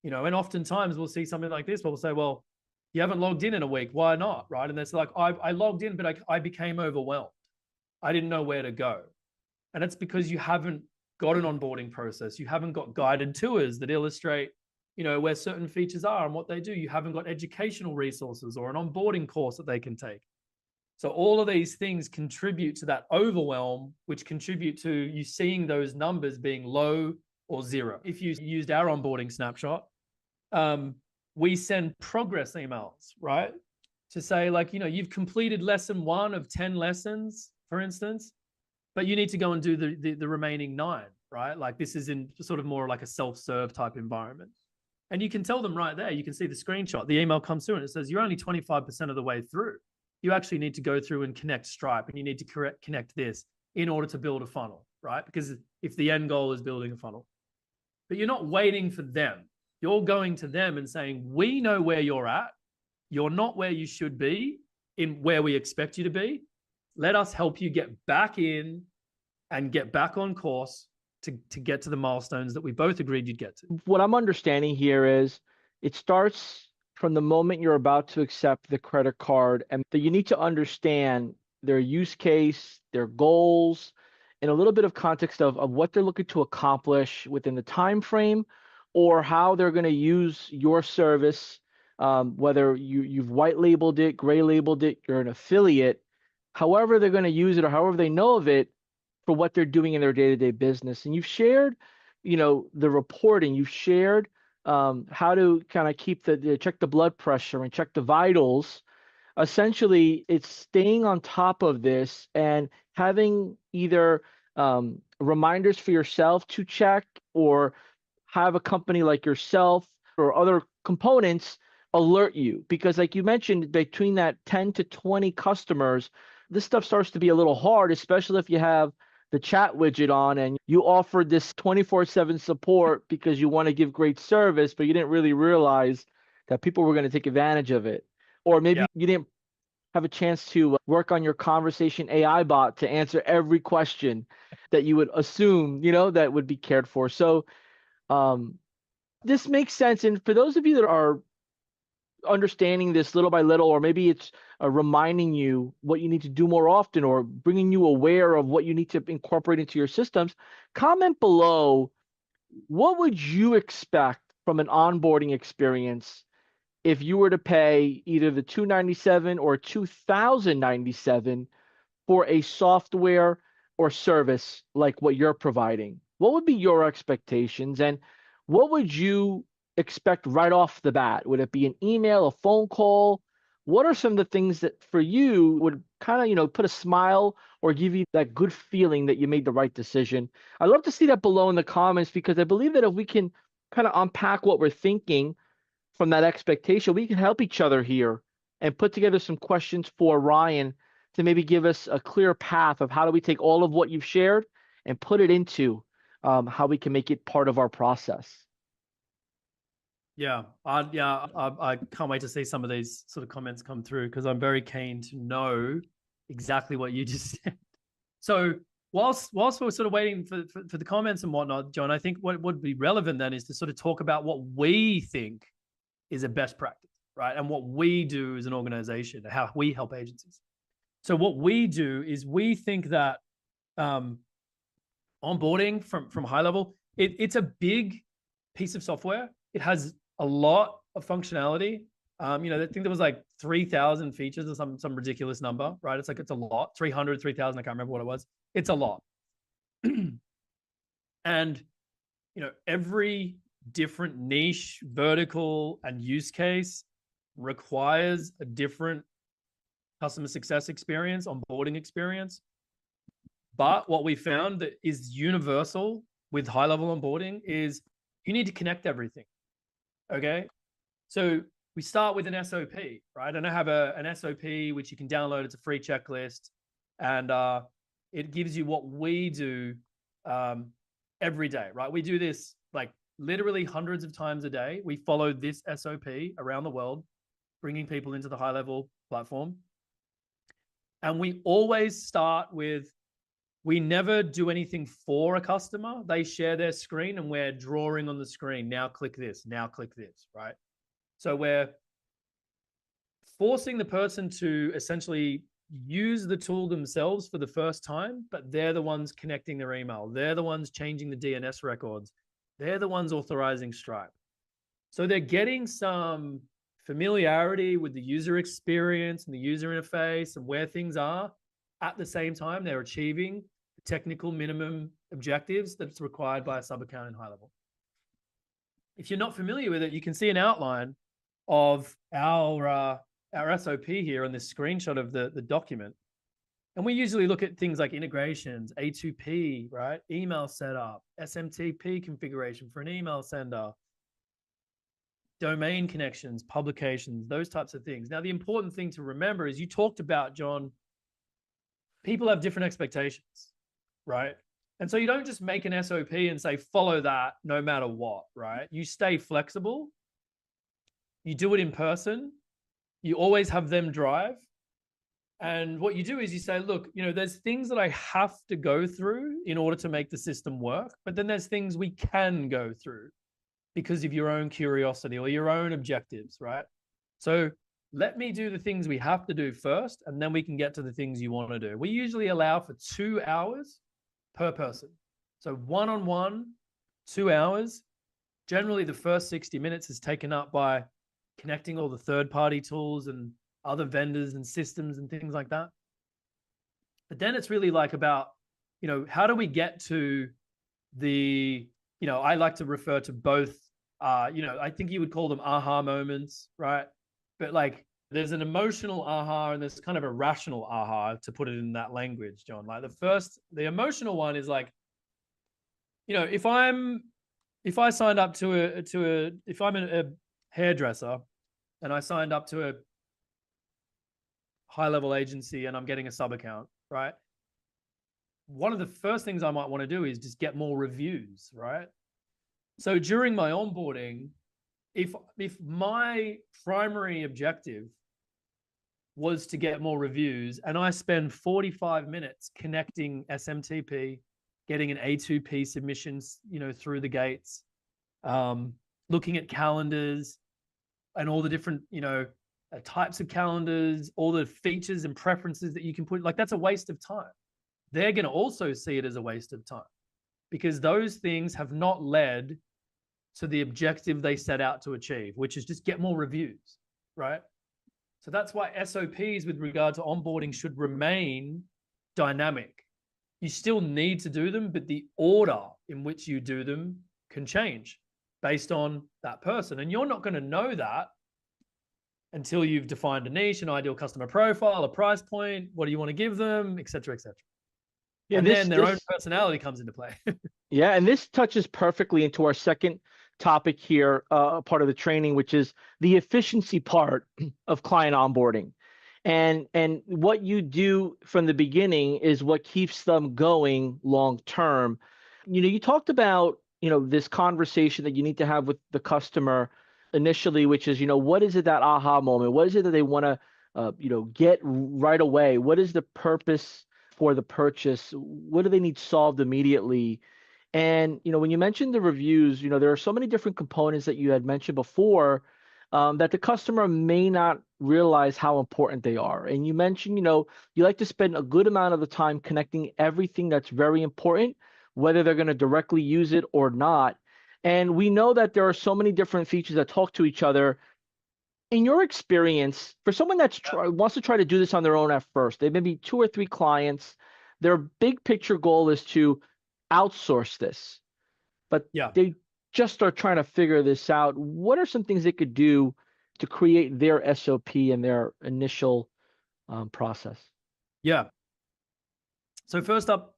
And oftentimes we'll see something like this, but we'll say, well, you haven't logged in a week. Why not? Right. And it's like, I logged in, but I became overwhelmed. I didn't know where to go. And it's because you haven't got an onboarding process. You haven't got guided tours that illustrate, where certain features are and what they do. You haven't got educational resources or an onboarding course that they can take. So all of these things contribute to that overwhelm, which contribute to you seeing those numbers being low or zero. If you used our onboarding snapshot, we send progress emails, right? To say like, you've completed lesson 1 of 10 lessons, for instance, but you need to go and do the remaining 9, right? Like this is in sort of more like a self-serve type environment. And you can tell them right there, you can see the screenshot, the email comes through and it says, you're only 25% of the way through. You actually need to go through and connect Stripe, and you need to connect this in order to build a funnel, right? Because if the end goal is building a funnel, but you're not waiting for them. You're going to them and saying, we know where you're at. You're not where you should be in where we expect you to be. Let us help you get back in and get back on course to get to the milestones that we both agreed you'd get to. What I'm understanding here is it starts from the moment you're about to accept the credit card, and that you need to understand their use case, their goals, and a little bit of context of what they're looking to accomplish within the time frame, or how they're going to use your service, whether you've white labeled it, gray labeled it, you're an affiliate, however they're going to use it or however they know of it for what they're doing in their day-to-day business. And you've shared, the reporting, you've shared how to kind of keep check the blood pressure and check the vitals. Essentially, it's staying on top of this and having either reminders for yourself to check, or have a company like yourself or other components alert you. Because like you mentioned, between that 10 to 20 customers, this stuff starts to be a little hard, especially if you have the chat widget on and you offered this 24/7 support because you want to give great service, but you didn't really realize that people were going to take advantage of it. Or maybe you didn't have a chance to work on your conversation AI bot to answer every question that you would assume, that would be cared for. So this makes sense. And for those of you that are understanding this little by little, or maybe it's reminding you what you need to do more often, or bringing you aware of what you need to incorporate into your systems, comment below, what would you expect from an onboarding experience if you were to pay either the $297 or $2,097 for a software or service like what you're providing? What would be your expectations, and what would you expect right off the bat? Would it be an email, a phone call? What are some of the things that for you would kind of, put a smile or give you that good feeling that you made the right decision? I'd love to see that below in the comments, because I believe that if we can kind of unpack what we're thinking from that expectation, we can help each other here and put together some questions for Ryan to maybe give us a clear path of how do we take all of what you've shared and put it into how we can make it part of our process. Yeah, I can't wait to see some of these sort of comments come through, because I'm very keen to know exactly what you just said. So whilst we're sort of waiting for the comments and whatnot, John, I think what would be relevant then is to sort of talk about what we think is a best practice, right? And what we do as an organization, how we help agencies. So what we do is we think that onboarding from high level, it's a big piece of software. It has a lot of functionality. I think there was like 3,000 features or some ridiculous number, right? It's a lot, 300, 3,000, I can't remember what it was. It's a lot. And, every different niche, vertical, and use case requires a different customer success experience, onboarding experience. But what we found that is universal with high-level onboarding is you need to connect everything, okay? So we start with an SOP, right? And I have an SOP, which you can download. It's a free checklist. And it gives you what we do every day, right? We do this like literally hundreds of times a day. We follow this SOP around the world, bringing people into the high-level platform. And we always start with, we never do anything for a customer. They share their screen and we're drawing on the screen. Now click this, right? So we're forcing the person to essentially use the tool themselves for the first time, but they're the ones connecting their email. They're the ones changing the DNS records. They're the ones authorizing Stripe. So they're getting some familiarity with the user experience and the user interface and where things are. At the same time, they're achieving the technical minimum objectives that's required by a sub-account in high level. If you're not familiar with it, you can see an outline of our SOP here on this screenshot of the document. And we usually look at things like integrations, A2P, right? Email setup, SMTP configuration for an email sender, domain connections, publications, those types of things. Now, the important thing to remember is you talked about, John, people have different expectations, right? And so you don't just make an SOP and say, follow that no matter what, right? You stay flexible. You do it in person. You always have them drive. And what you do is you say, look, there's things that I have to go through in order to make the system work, but then there's things we can go through because of your own curiosity or your own objectives, right? So let me do the things we have to do first, and then we can get to the things you want to do. We usually allow for 2 hours per person. So one-on-one, 2 hours. Generally, the first 60 minutes is taken up by connecting all the third-party tools and other vendors and systems and things like that. But then it's really like about, how do we get to the, I like to refer to both, I think you would call them aha moments, right? But like there's an emotional aha and there's kind of a rational aha, to put it in that language, John. Like the emotional one is like, if I signed up if I'm a hairdresser and I signed up to a high-level agency and I'm getting a sub-account, right? One of the first things I might want to do is just get more reviews, right? So during my onboarding, if my primary objective was to get more reviews. And I spend 45 minutes connecting SMTP, getting an A2P submissions, through the gates, looking at calendars and all the different, types of calendars, all the features and preferences that you can put. Like, that's a waste of time. They're going to also see it as a waste of time because those things have not led to the objective they set out to achieve, which is just get more reviews, right? So that's why SOPs with regard to onboarding should remain dynamic. You still need to do them, but the order in which you do them can change based on that person. And you're not going to know that until you've defined a niche, an ideal customer profile, a price point, what do you want to give them, et cetera, et cetera. Yeah, and then their own personality comes into play. Yeah, and this touches perfectly into our second topic here, part of the training, which is the efficiency part of client onboarding. And what you do from the beginning is what keeps them going long term. You talked about, this conversation that you need to have with the customer initially, which is, what is it, that aha moment? What is it that they want to, get right away? What is the purpose for the purchase? What do they need solved immediately? And, when you mentioned the reviews, there are so many different components that you had mentioned before that the customer may not realize how important they are. And you mentioned, you like to spend a good amount of the time connecting everything that's very important, whether they're going to directly use it or not. And we know that there are so many different features that talk to each other. In your experience, for someone that wants to try to do this on their own at first, they may be 2 or 3 clients, their big picture goal is to outsource this, but they just are trying to figure this out. What are some things they could do to create their SOP and their initial process? Yeah. So first up,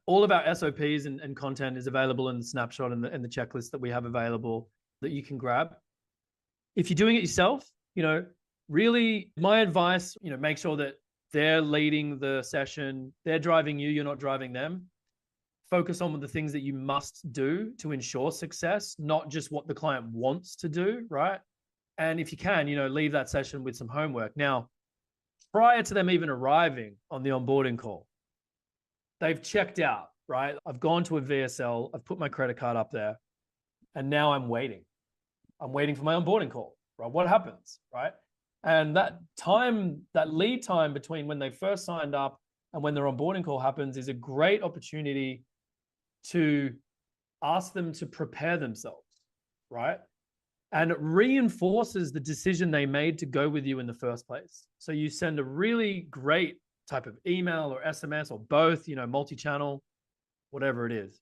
all of our SOPs and content is available in the snapshot and the checklist that we have available that you can grab. If you're doing it yourself, really my advice, make sure that they're leading the session, they're driving you, you're not driving them. Focus on the things that you must do to ensure success, not just what the client wants to do, right? And if you can, leave that session with some homework. Now, prior to them even arriving on the onboarding call, they've checked out, right? I've gone to a VSL, I've put my credit card up there, and now I'm waiting. I'm waiting for my onboarding call, right? What happens, right? And that lead time between when they first signed up and when their onboarding call happens is a great opportunity to ask them to prepare themselves, right? And it reinforces the decision they made to go with you in the first place. So you send a really great type of email or SMS or both, multi-channel, whatever it is.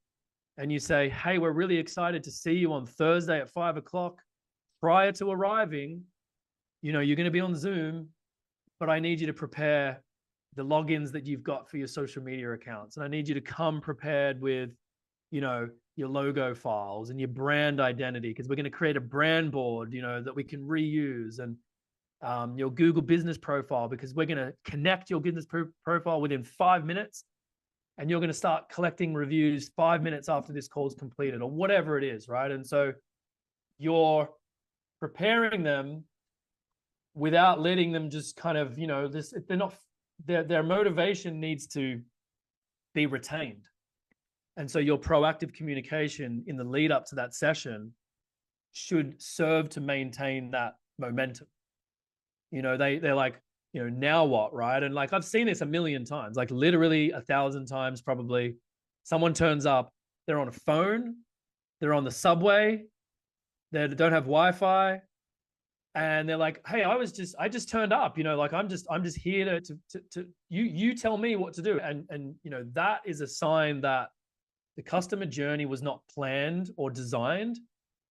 And you say, hey, we're really excited to see you on Thursday at 5:00. Prior to arriving, you're going to be on Zoom, but I need you to prepare the logins that you've got for your social media accounts. And I need you to come prepared with, your logo files and your brand identity, because we're going to create a brand board, that we can reuse, and your Google business profile, because we're going to connect your business profile within 5 minutes, and you're going to start collecting reviews 5 minutes after this call is completed, or whatever it is, right? And so you're preparing them without letting them just kind of, their motivation needs to be retained. And so your proactive communication in the lead up to that session should serve to maintain that momentum. They're like, now what, right? And like, I've seen this a million times, like literally 1,000 times probably. Someone turns up, they're on a phone, they're on the subway, they don't have Wi-Fi, and they're like, hey, I just turned up, like I'm just here to you tell me what to do. And that is a sign that the customer journey was not planned or designed.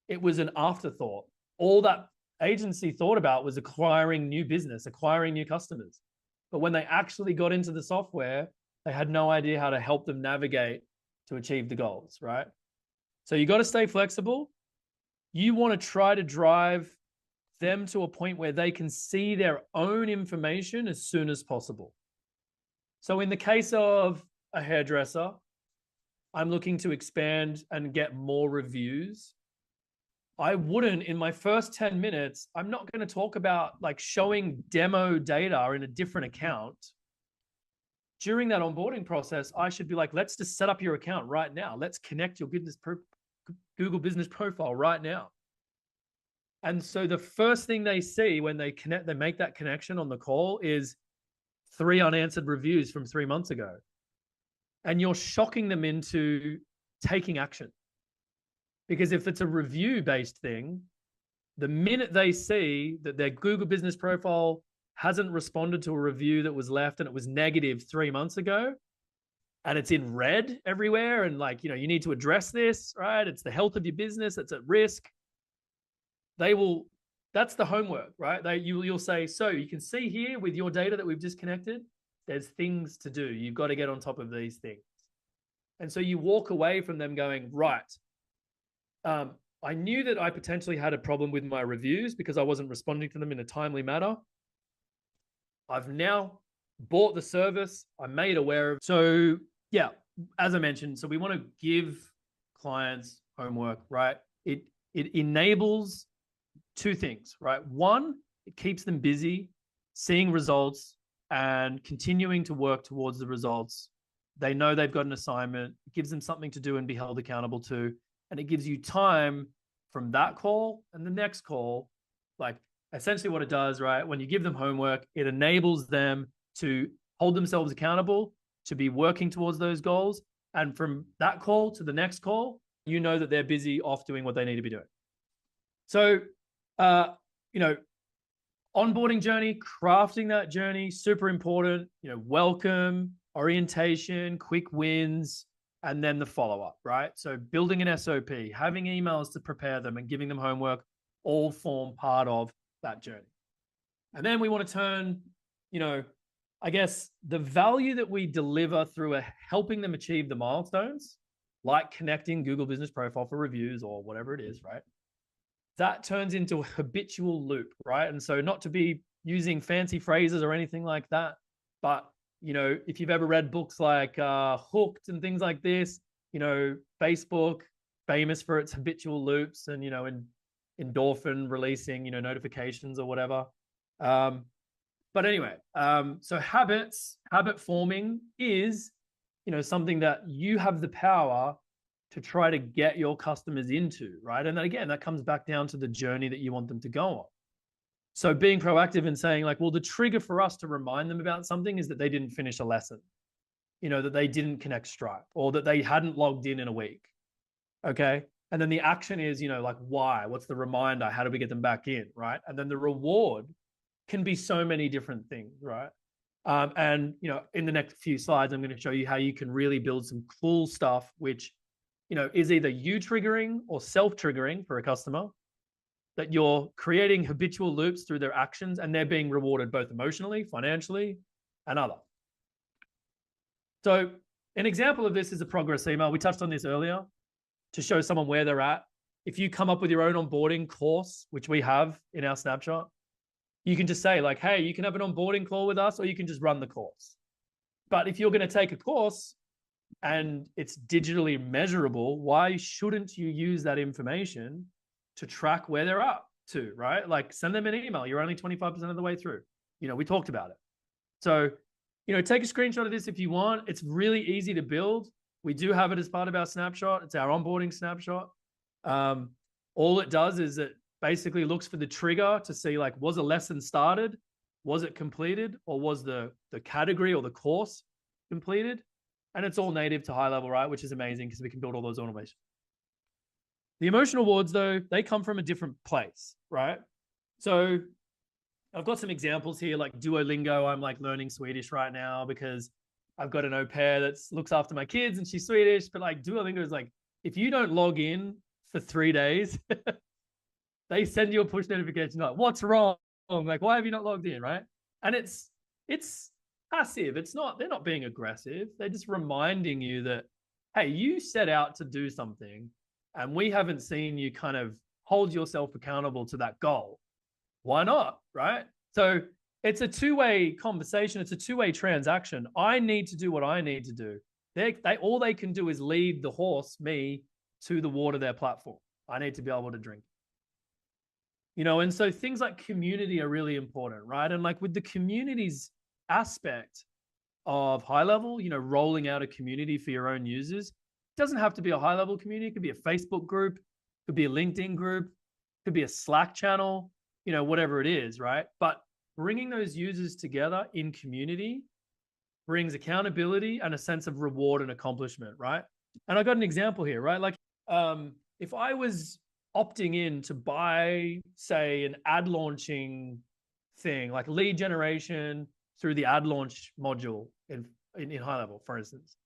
It was an afterthought. All that agency thought about was acquiring new business, acquiring new customers. But when they actually got into the software, they had no idea how to help them navigate to achieve the goals, right? So you got to stay flexible. You want to try to drive them to a point where they can see their own information as soon as possible. So in the case of a hairdresser, I'm looking to expand and get more reviews. I wouldn't, in my first 10 minutes, I'm not going to talk about like showing demo data in a different account. During that onboarding process, I should be like, let's just set up your account right now. Let's connect your Google business profile right now. And so the first thing they see when they make that connection on the call is 3 unanswered reviews from 3 months ago. And you're shocking them into taking action. Because if it's a review-based thing, the minute they see that their Google business profile hasn't responded to a review that was left and it was negative 3 months ago, and it's in red everywhere, and like, you need to address this, right? It's the health of your business that's at risk. That's the homework, right? You'll say, so you can see here with your data that we've just connected, there's things to do. You've got to get on top of these things. And so you walk away from them going, right, I knew that I potentially had a problem with my reviews because I wasn't responding to them in a timely manner. I've now bought the service. I'm made aware of. So yeah, as I mentioned, so we want to give clients homework, right? It enables 2 things, right? 1, it keeps them busy, seeing results and continuing to work towards the results. They know they've got an assignment. It gives them something to do and be held accountable to. And it gives you time from that call and the next call. Like essentially what it does, right? When you give them homework, it enables them to hold themselves accountable, to be working towards those goals. And from that call to the next call, you know that they're busy off doing what they need to be doing. So, onboarding journey, crafting that journey, super important. Welcome, orientation, quick wins, and then the follow-up, right? So building an SOP, having emails to prepare them and giving them homework all form part of that journey. And then we want to turn, I guess the value that we deliver through helping them achieve the milestones, like connecting Google Business Profile for reviews or whatever it is, right? That turns into a habitual loop, right? And so not to be using fancy phrases or anything like that, but if you've ever read books like Hooked and things like this, Facebook, famous for its habitual loops and, endorphin releasing, notifications or whatever. But anyway, so habit forming is, something that you have the power to try to get your customers into, right? And then again, that comes back down to the journey that you want them to go on. So being proactive and saying like, well, the trigger for us to remind them about something is that they didn't finish a lesson, that they didn't connect Stripe or that they hadn't logged in a week. Okay. And then the action is, like why, what's the reminder? How do we get them back in? Right. And then the reward can be so many different things. Right. And, in the next few slides, I'm going to show you how you can really build some cool stuff, which, is either you triggering or self-triggering for a customer, that you're creating habitual loops through their actions and they're being rewarded both emotionally, financially, and other. So an example of this is a progress email. We touched on this earlier to show someone where they're at. If you come up with your own onboarding course, which we have in our snapshot, you can just say like, hey, you can have an onboarding call with us or you can just run the course. But if you're going to take a course and it's digitally measurable, why shouldn't you use that information to track where they're up to, right? Like send them an email. You're only 25% of the way through. We talked about it. So, take a screenshot of this if you want. It's really easy to build. We do have it as part of our snapshot. It's our onboarding snapshot. All it does is it basically looks for the trigger to see like, was a lesson started? Was it completed? Or was the category or the course completed? And it's all native to high level, right? Which is amazing because we can build all those automations. The emotional awards, though, they come from a different place, right? So I've got some examples here, like Duolingo. I'm like learning Swedish right now because I've got an au pair that looks after my kids and she's Swedish. But like Duolingo is like, if you don't log in for 3 days, they send you a push notification like, what's wrong? Like, why have you not logged in, right? And it's passive. They're not being aggressive. They're just reminding you that, hey, you set out to do something and we haven't seen you kind of hold yourself accountable to that goal. Why not, right? So it's a two-way conversation. It's a two-way transaction. I need to do what I need to do. All they can do is lead the horse, me, to the water, their platform. I need to be able to drink. And so things like community are really important, right? And like with the communities aspect of high level, rolling out a community for your own users, it doesn't have to be a high level community. It could be a Facebook group, could be a LinkedIn group, could be a Slack channel, whatever it is, right? But bringing those users together in community brings accountability and a sense of reward and accomplishment, right? And I got an example here, right? Like, if I was opting in to buy, say, an ad launching thing, like lead generation through the ad launch module in high level, for instance,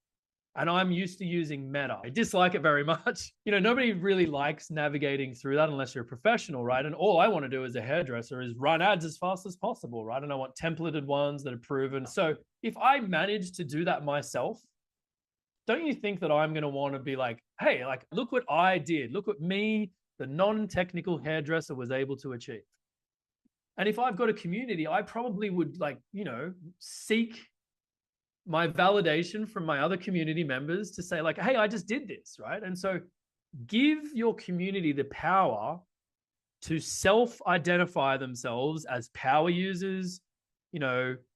and I'm used to using Meta. I dislike it very much. Nobody really likes navigating through that unless you're a professional, right? And all I want to do as a hairdresser is run ads as fast as possible, right? And I want templated ones that are proven. So if I manage to do that myself, don't you think that I'm going to want to be like, hey, like, look what I did. Look what me, the non-technical hairdresser, was able to achieve. And if I've got a community, I probably would seek my validation from my other community members to say like, hey, I just did this, right? And so give your community the power to self-identify themselves as power users,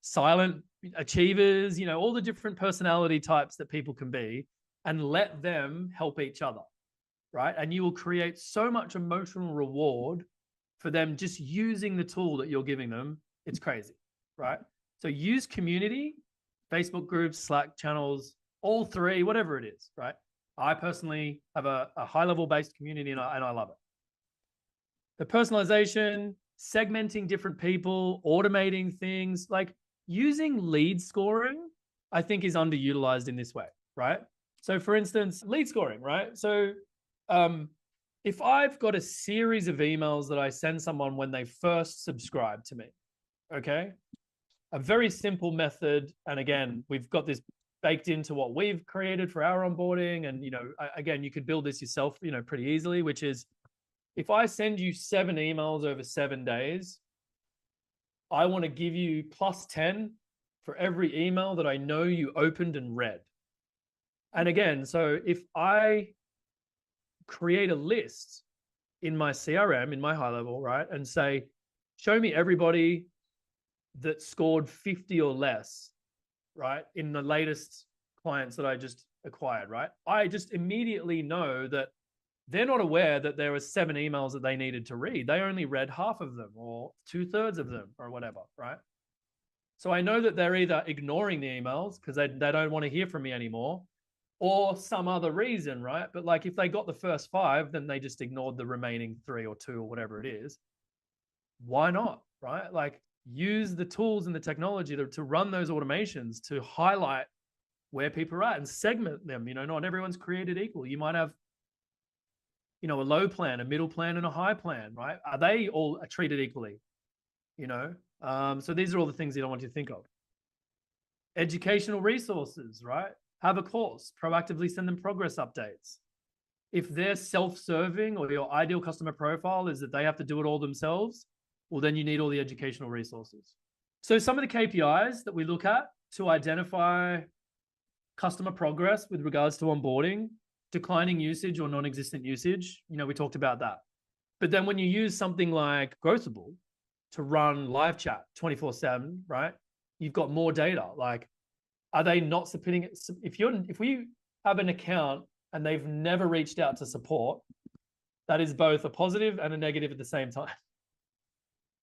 silent achievers, all the different personality types that people can be, and let them help each other, right? And you will create so much emotional reward for them just using the tool that you're giving them. It's crazy, right? So use community, Facebook groups, Slack channels, all three, whatever it is, right? I personally have a high-level based community and I love it. The personalization, segmenting different people, automating things, like using lead scoring, I think is underutilized in this way, right? So for instance, lead scoring, right? So if I've got a series of emails that I send someone when they first subscribe to me, okay? A very simple method. And again, we've got this baked into what we've created for our onboarding. And, again, you could build this yourself, pretty easily, which is if I send you 7 emails over 7 days, I want to give you plus 10 for every email that I know you opened and read. And again, so if I create a list in my CRM, in my high level, right, and say, show me everybody that scored 50 or less, right, in the latest clients that I just acquired, right? I just immediately know that they're not aware that there were 7 emails that they needed to read. They only read half of them or 2/3 of them or whatever, right? So I know that they're either ignoring the emails because they don't want to hear from me anymore, or some other reason, right? But like if they got the first 5, then they just ignored the remaining 3 or 2 or whatever it is. Why not, right? Like, use the tools and the technology to run those automations to highlight where people are at and segment them. Not everyone's created equal. You might have, a low plan, a middle plan, and a high plan, right? Are they all treated equally? So these are all the things you don't want to think of. Educational resources, right? Have a course, proactively send them progress updates. If they're self-serving or your ideal customer profile is that they have to do it all themselves, well, then you need all the educational resources. So some of the KPIs that we look at to identify customer progress with regards to onboarding, declining usage or non-existent usage, we talked about that. But then when you use something like Growthable to run live chat 24/7, right? You've got more data. Like, are they not submitting it? If we have an account and they've never reached out to support, that is both a positive and a negative at the same time.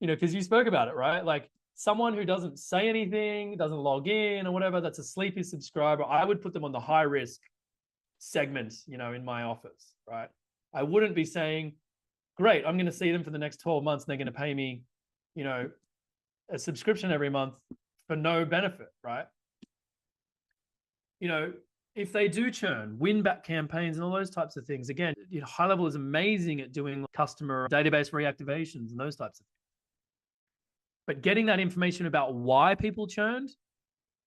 Because you spoke about it, right? Like someone who doesn't say anything, doesn't log in or whatever, that's a sleepy subscriber, I would put them on the high risk segment, in my office, right? I wouldn't be saying, great, I'm going to see them for the next 12 months and they're going to pay me, a subscription every month for no benefit, right? If they do churn, win back campaigns and all those types of things, again, high level is amazing at doing customer database reactivations and those types of things. But getting that information about why people churned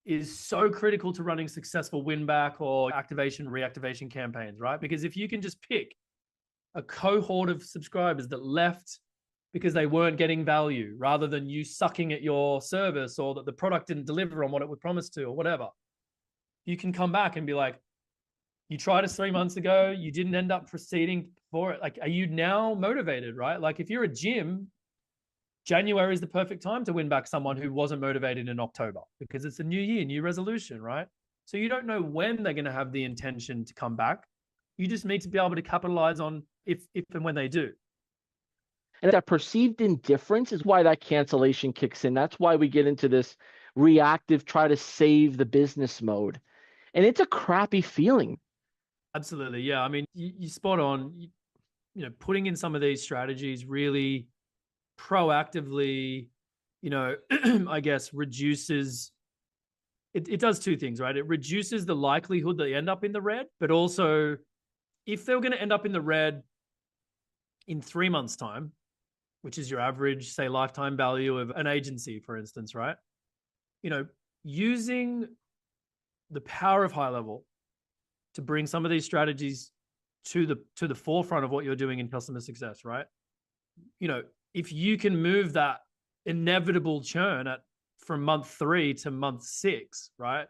is so critical to running successful win back or activation, reactivation campaigns, right? Because if you can just pick a cohort of subscribers that left because they weren't getting value rather than you sucking at your service or that the product didn't deliver on what it was promised to or whatever, you can come back and be like, You tried us 3 months ago, you didn't end up proceeding for it. Like, are you now motivated, right? Like if you're a gym, January is the perfect time to win back someone who wasn't motivated in October because it's a new year, new resolution, right? So you don't know when they're going to have the intention to come back. You just need to be able to capitalize on if and when they do. And that perceived indifference is why that cancellation kicks in. That's why we get into this reactive, try to save the business mode. And it's a crappy feeling. Absolutely. Yeah. I mean, you spot on, putting in some of these strategies really proactively, I guess reduces, it does two things, right? It reduces the likelihood that they end up in the red, but also if they're going to end up in the red in 3 months' time, which is your average, say, lifetime value of an agency, for instance, right? Using the power of high level to bring some of these strategies to the forefront of what you're doing in customer success, right? If you can move that inevitable churn from month 3 to month 6, right?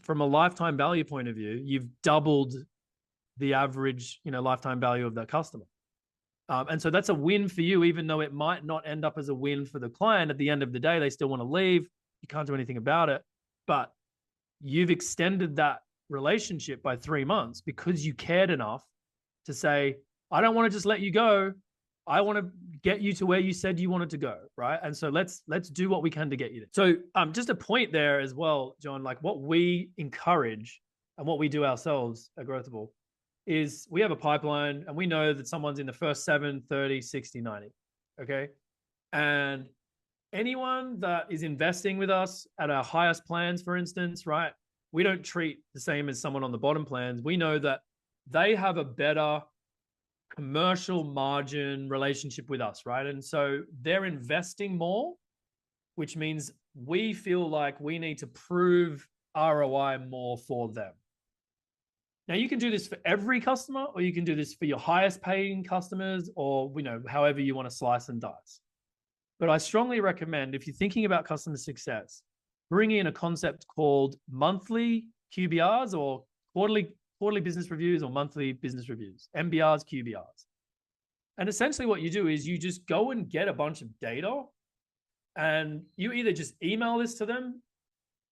From a lifetime value point of view, you've doubled the average, lifetime value of that customer. And so that's a win for you, even though it might not end up as a win for the client. At the end of the day, they still want to leave. You can't do anything about it. But you've extended that relationship by 3 months because you cared enough to say, I don't want to just let you go. I want to get you to where you said you wanted to go, right? And so let's do what we can to get you there. So just a point there as well, John, like what we encourage and what we do ourselves at Growthable is we have a pipeline and we know that someone's in the first 7, 30, 60, 90, okay? And anyone that is investing with us at our highest plans, for instance, right? We don't treat the same as someone on the bottom plans. We know that they have a better commercial margin relationship with us, right? And so they're investing more, which means we feel like we need to prove ROI more for them. Now you can do this for every customer, or you can do this for your highest paying customers, or however you want to slice and dice. But I strongly recommend, if you're thinking about customer success, bring in a concept called monthly QBRs or quarterly business reviews or monthly business reviews, MBRs, QBRs. And essentially what you do is you just go and get a bunch of data and you either just email this to them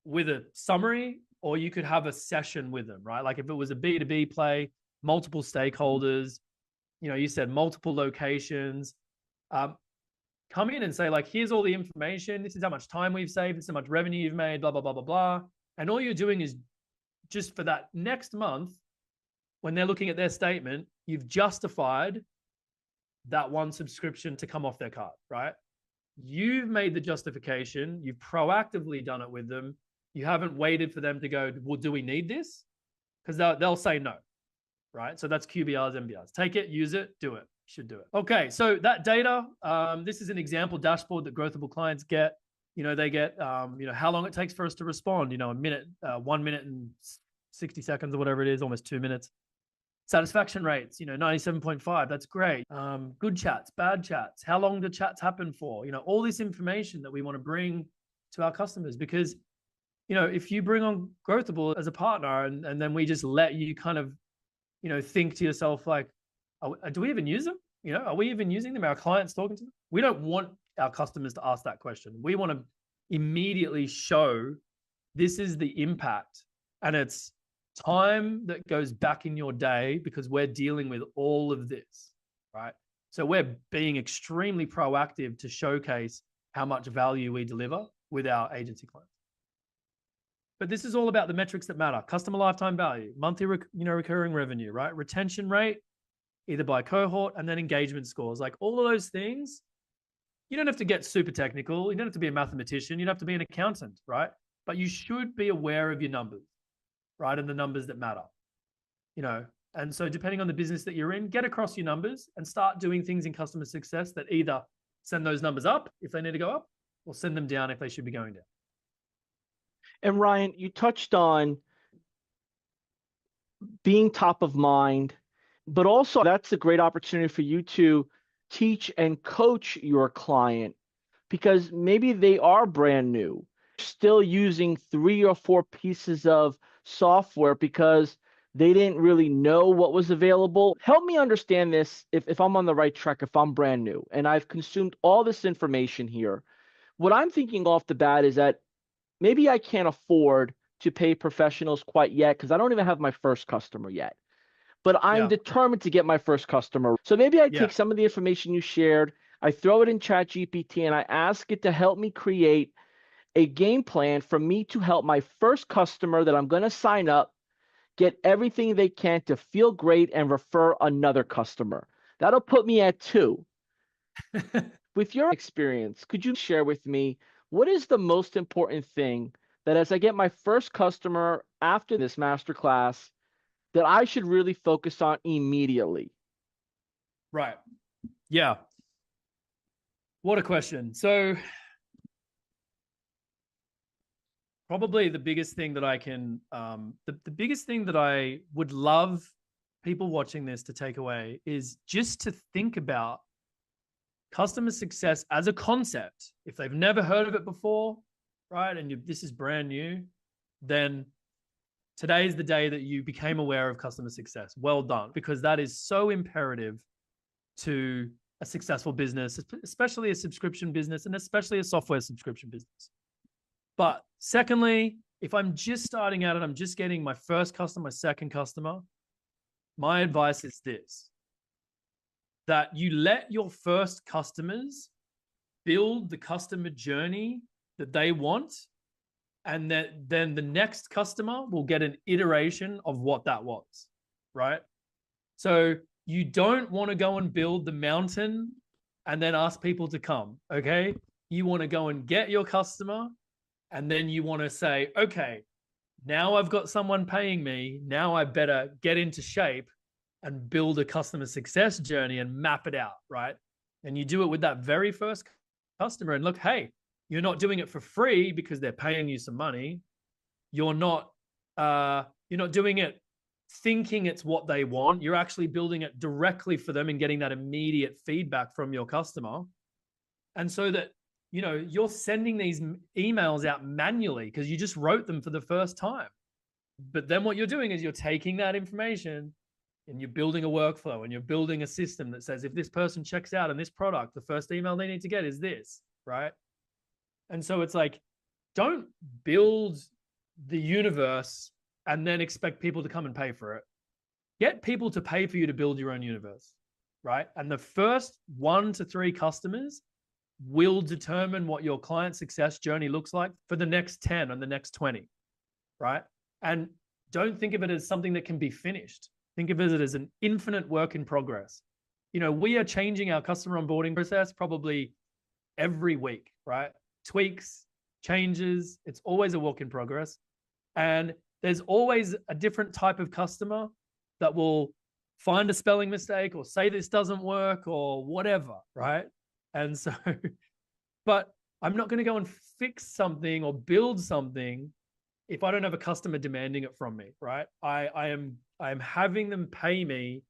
with a summary, or you could have a session with them, right? Like if it was a B2B play, multiple stakeholders, you said multiple locations, come in and say like, here's all the information. This is how much time we've saved. This is how much revenue you've made, blah, blah, blah, blah, blah. And all you're doing is just for that next month, when they're looking at their statement, you've justified that one subscription to come off their cart, right? You've made the justification. You've proactively done it with them. You haven't waited for them to go, well, do we need this? Because they'll say no, right? So that's QBRs, MBRs. Take it, use it, do it. You should do it. Okay, so that data, this is an example dashboard that Growthable clients get. They get, how long it takes for us to respond, a minute, 1 minute and 60 seconds or whatever it is, almost 2 minutes. Satisfaction rates, 97.5, that's great. Good chats, bad chats, how long do chats happen for? All this information that we want to bring to our customers, because if you bring on Growthable as a partner and then we just let you kind of, think to yourself like, do we even use them? Are we even using them? Are our clients talking to them? We don't want our customers to ask that question. We want to immediately show this is the impact, and it's time that goes back in your day because we're dealing with all of this, right? So we're being extremely proactive to showcase how much value we deliver with our agency clients. But this is all about the metrics that matter: customer lifetime value, monthly, recurring revenue, right? Retention rate, either by cohort, and then engagement scores. Like all of those things, you don't have to get super technical. You don't have to be a mathematician. You don't have to be an accountant, right? But you should be aware of your numbers, right? And the numbers that matter, And so depending on the business that you're in, get across your numbers and start doing things in customer success that either send those numbers up if they need to go up, or send them down if they should be going down. And Ryan, you touched on being top of mind, but also that's a great opportunity for you to teach and coach your client, because maybe they are brand new, still using 3 or 4 pieces of software because They didn't really know what was available. Help me understand this if I'm on the right track, if I'm brand new and I've consumed all this information here. What I'm thinking off the bat is that maybe I can't afford to pay professionals quite yet because I don't even have my first customer yet. But I'm Yeah. determined to get my first customer. So maybe I Yeah. take some of the information you shared, I throw it in ChatGPT, and I ask it to help me create a game plan for me to help my first customer that I'm going to sign up get everything they can to feel great and refer another customer. That'll put me at 2. With your experience, could you share with me what is the most important thing that as I get my first customer after this masterclass that I should really focus on immediately? Right. Yeah. What a question. So probably the biggest thing that I can, the biggest thing that I would love people watching this to take away is just to think about customer success as a concept. If they've never heard of it before, right, and this is brand new, then today is the day that you became aware of customer success. Well done, because that is so imperative to a successful business, especially a subscription business and especially a software subscription business. But secondly, if I'm just starting out and I'm just getting my first customer, my second customer, my advice is this: that you let your first customers build the customer journey that they want, and that then the next customer will get an iteration of what that was, right? So you don't want to go and build the mountain and then ask people to come, okay? You want to go and get your customer, and then you want to say, okay, now I've got someone paying me. Now I better get into shape and build a customer success journey and map it out, right? And you do it with that very first customer. And look, hey, you're not doing it for free because they're paying you some money. You're not doing it thinking it's what they want. You're actually building it directly for them and getting that immediate feedback from your customer. And so that, you're sending these emails out manually because you just wrote them for the first time. But then what you're doing is you're taking that information and you're building a workflow and you're building a system that says, if this person checks out on this product, the first email they need to get is this, right? And so it's like, don't build the universe and then expect people to come and pay for it. Get people to pay for you to build your own universe, right? And the first 1 to 3 customers will determine what your client success journey looks like for the next 10 and the next 20, right? And don't think of it as something that can be finished. Think of it as an infinite work in progress. We are changing our customer onboarding process probably every week, right? Tweaks, changes. It's always a work in progress. And there's always a different type of customer that will find a spelling mistake or say this doesn't work or whatever, right? And so, but I'm not going to go and fix something or build something if I don't have a customer demanding it from me, right? I am having them pay me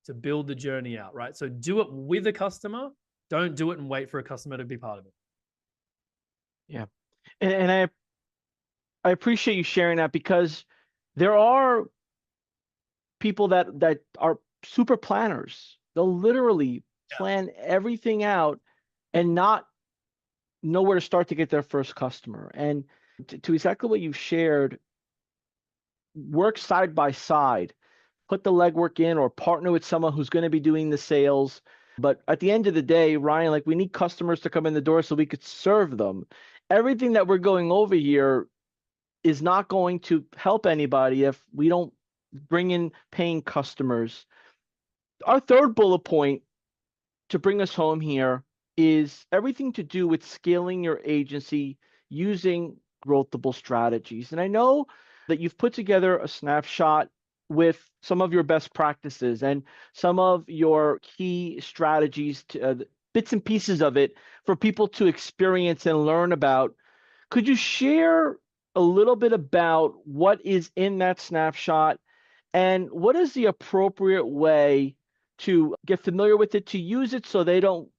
to build the journey out, right? So do it with a customer. Don't do it and wait for a customer to be part of it. Yeah. And I appreciate you sharing that because there are people that are super planners. They'll literally plan everything out and not know where to start to get their first customer. And to exactly what you've shared, work side by side, put the legwork in or partner with someone who's going to be doing the sales. But at the end of the day, Ryan, like we need customers to come in the door so we could serve them. Everything that we're going over here is not going to help anybody if we don't bring in paying customers. Our third bullet point to bring us home here is everything to do with scaling your agency using Growthable strategies. And I know that you've put together a snapshot with some of your best practices and some of your key strategies, to, bits and pieces of it for people to experience and learn about. Could you share a little bit about what is in that snapshot and what is the appropriate way to get familiar with it, to use it so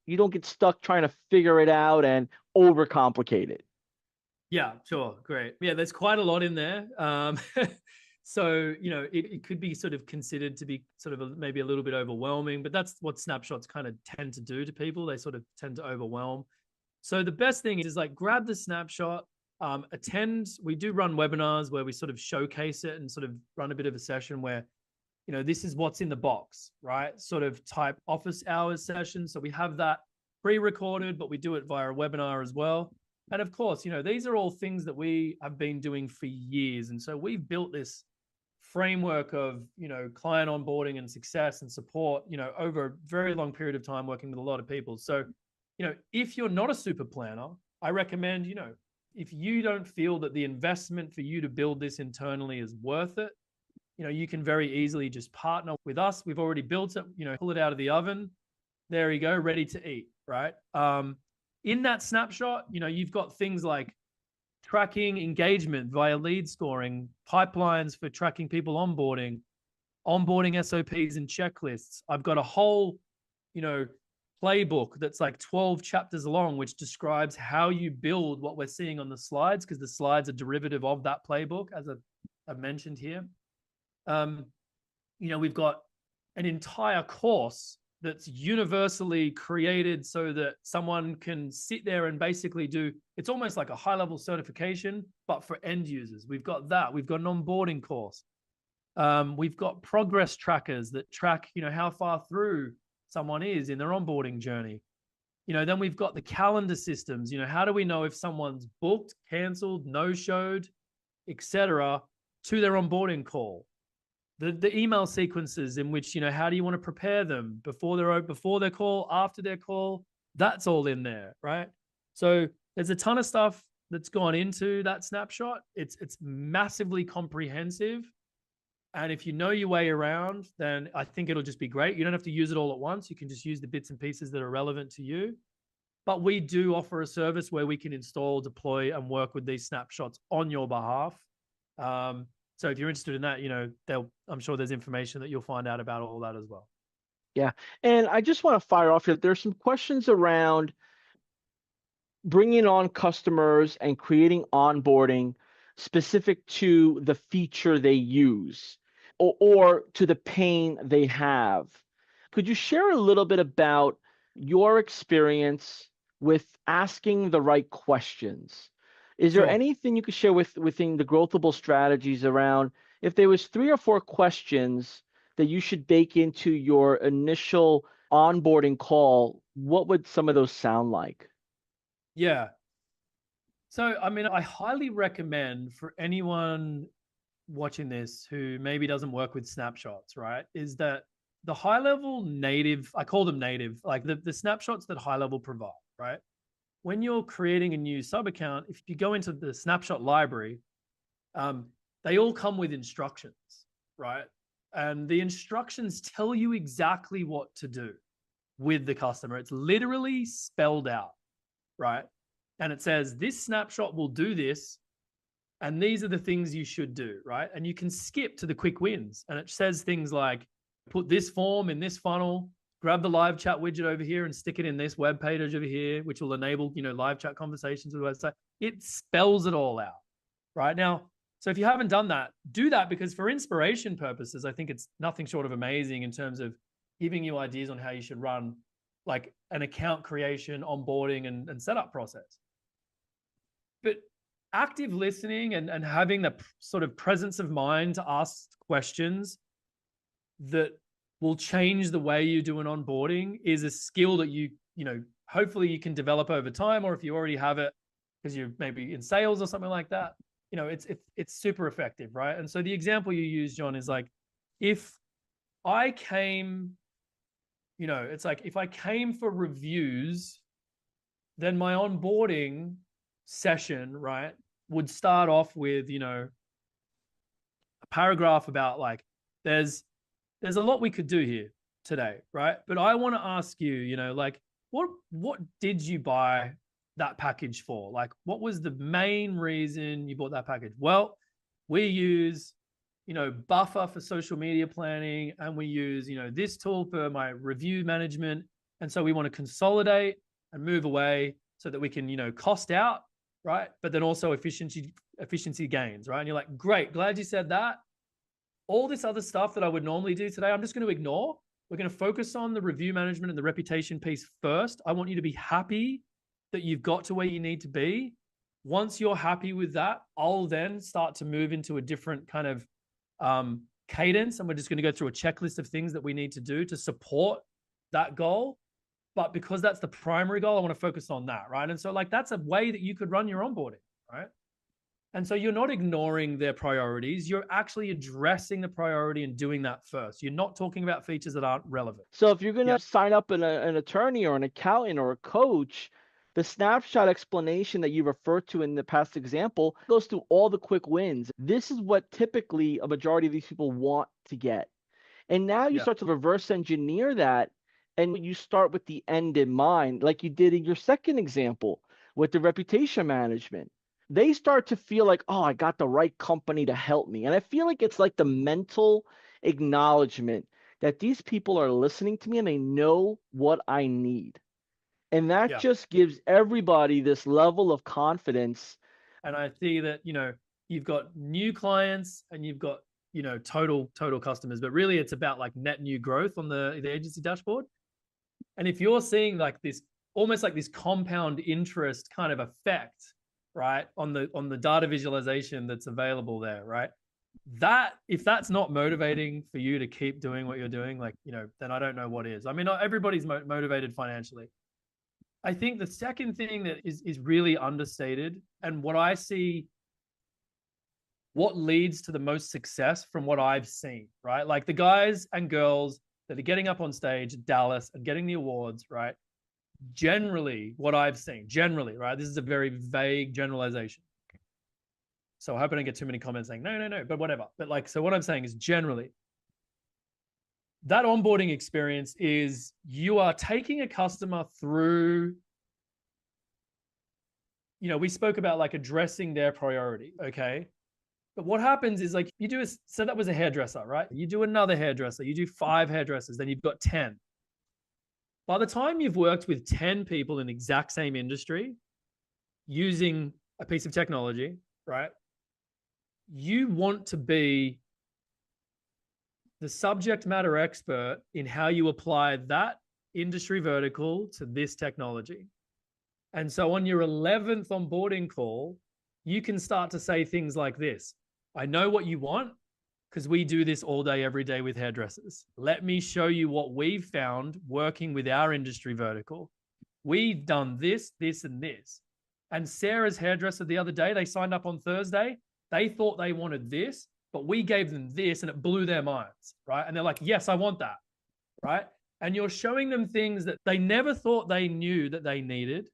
you don't get stuck trying to figure it out and overcomplicate it? Yeah, sure. Great. Yeah, there's quite a lot in there. So, it could be sort of considered to be sort of maybe a little bit overwhelming, but that's what snapshots kind of tend to do to people. They sort of tend to overwhelm. So the best thing is like grab the snapshot, we do run webinars where we sort of showcase it and sort of run a bit of a session where, this is what's in the box, right? Sort of type office hours session. So we have that pre-recorded, but we do it via a webinar as well. And of course, these are all things that we have been doing for years. And so we've built this framework of, client onboarding and success and support, over a very long period of time working with a lot of people. So, if you're not a super planner, I recommend, if you don't feel that the investment for you to build this internally is worth it, you can very easily just partner with us. We've already built it, pull it out of the oven. There you go, ready to eat, right? In that snapshot, you've got things like tracking engagement via lead scoring, pipelines for tracking people onboarding SOPs and checklists. I've got a whole, playbook that's like 12 chapters long, which describes how you build what we're seeing on the slides, because the slides are derivative of that playbook, as I've mentioned here. We've got an entire course that's universally created so that someone can sit there and basically it's almost like a high-level certification, but for end users. We've got that. We've got an onboarding course. We've got progress trackers that track, how far through someone is in their onboarding journey. Then we've got the calendar systems. How do we know if someone's booked, canceled, no-showed, etc., to their onboarding call? The email sequences in which, how do you want to prepare them before their call, after their call? That's all in there, right? So there's a ton of stuff that's gone into that snapshot. It's massively comprehensive. And if you know your way around, then I think it'll just be great. You don't have to use it all at once. You can just use the bits and pieces that are relevant to you. But we do offer a service where we can install, deploy, and work with these snapshots on your behalf. So if you're interested in that, I'm sure there's information that you'll find out about all that as well. Yeah. And I just want to fire off here. There's some questions around bringing on customers and creating onboarding specific to the feature they use or to the pain they have. Could you share a little bit about your experience with asking the right questions? Is there anything you could share within the Growthable strategies around if there was 3 or 4 questions that you should bake into your initial onboarding call, what would some of those sound like? Yeah. So, I highly recommend for anyone watching this who maybe doesn't work with snapshots, right, is that the high-level native, I call them native, like the snapshots that high-level provide, right? When you're creating a new sub account, if you go into the snapshot library, they all come with instructions, right? And the instructions tell you exactly what to do with the customer. It's literally spelled out, right? And it says, this snapshot will do this, and these are the things you should do, right? And you can skip to the quick wins. And it says things like, put this form in this funnel, grab the live chat widget over here and stick it in this web page over here, which will enable, live chat conversations with the website. It spells it all out, right? Now, so if you haven't done that, do that, because for inspiration purposes, I think it's nothing short of amazing in terms of giving you ideas on how you should run like an account creation, onboarding, and setup process. But active listening and having the sort of presence of mind to ask questions that will change the way you do an onboarding is a skill that hopefully you can develop over time, or if you already have it because you're maybe in sales or something like that, it's super effective, right? And so the example you use, John, is like, if I came, it's like if I came for reviews, then my onboarding session, right, would start off with, a paragraph about like, there's a lot we could do here today, right? But I want to ask you, like, what did you buy that package for? Like, what was the main reason you bought that package? Well, we use, Buffer for social media planning, and we use, this tool for my review management. And so we want to consolidate and move away so that we can, cost out, right? But then also efficiency gains, right? And you're like, great, glad you said that. all this other stuff that I would normally do today, I'm just going to ignore. We're going to focus on the review management and the reputation piece first. I want you to be happy that you've got to where you need to be. Once you're happy with that, I'll then start to move into a different kind of cadence. And we're just going to go through a checklist of things that we need to do to support that goal. But because that's the primary goal, I want to focus on that, right? And so like, that's a way that you could run your onboarding, right? And so you're not ignoring their priorities. You're actually addressing the priority and doing that first. You're not talking about features that aren't relevant. So if you're going to sign up an attorney or an accountant or a coach, the snapshot explanation that you referred to in the past example goes through all the quick wins. This is what typically a majority of these people want to get. And now you start to reverse engineer that, and you start with the end in mind, like you did in your second example with the reputation management. They start to feel like, oh, I got the right company to help me. And I feel like it's like the mental acknowledgement that these people are listening to me and they know what I need. And that just gives everybody this level of confidence. And I see that, you've got new clients and you've got, total customers, but really it's about like net new growth on the agency dashboard. And if you're seeing like this, almost like this compound interest kind of effect, right, on the data visualization that's available there, right? That, if that's not motivating for you to keep doing what you're doing, like, then I don't know what is. I mean, not everybody's motivated financially. I think the second thing that is really understated, and what I see, what leads to the most success from what I've seen, right? Like the guys and girls that are getting up on stage at Dallas and getting the awards, right? Generally, what I've seen, right? This is a very vague generalization. So I hope I don't get too many comments saying, no, but whatever. But like, so what I'm saying is generally, that onboarding experience is you are taking a customer through, we spoke about like addressing their priority, okay? But what happens is like so that was a hairdresser, right? You do another hairdresser, you do 5 hairdressers, then you've got 10. By the time you've worked with 10 people in the exact same industry using a piece of technology, right? You want to be the subject matter expert in how you apply that industry vertical to this technology. And so on your 11th onboarding call, you can start to say things like this: I know what you want because we do this all day, every day with hairdressers. Let me show you what we've found working with our industry vertical. We've done this, this, and this. And Sarah's hairdresser the other day, they signed up on Thursday. They thought they wanted this, but we gave them this and it blew their minds, right? And they're like, yes, I want that, right? And you're showing them things that they never thought they knew that they needed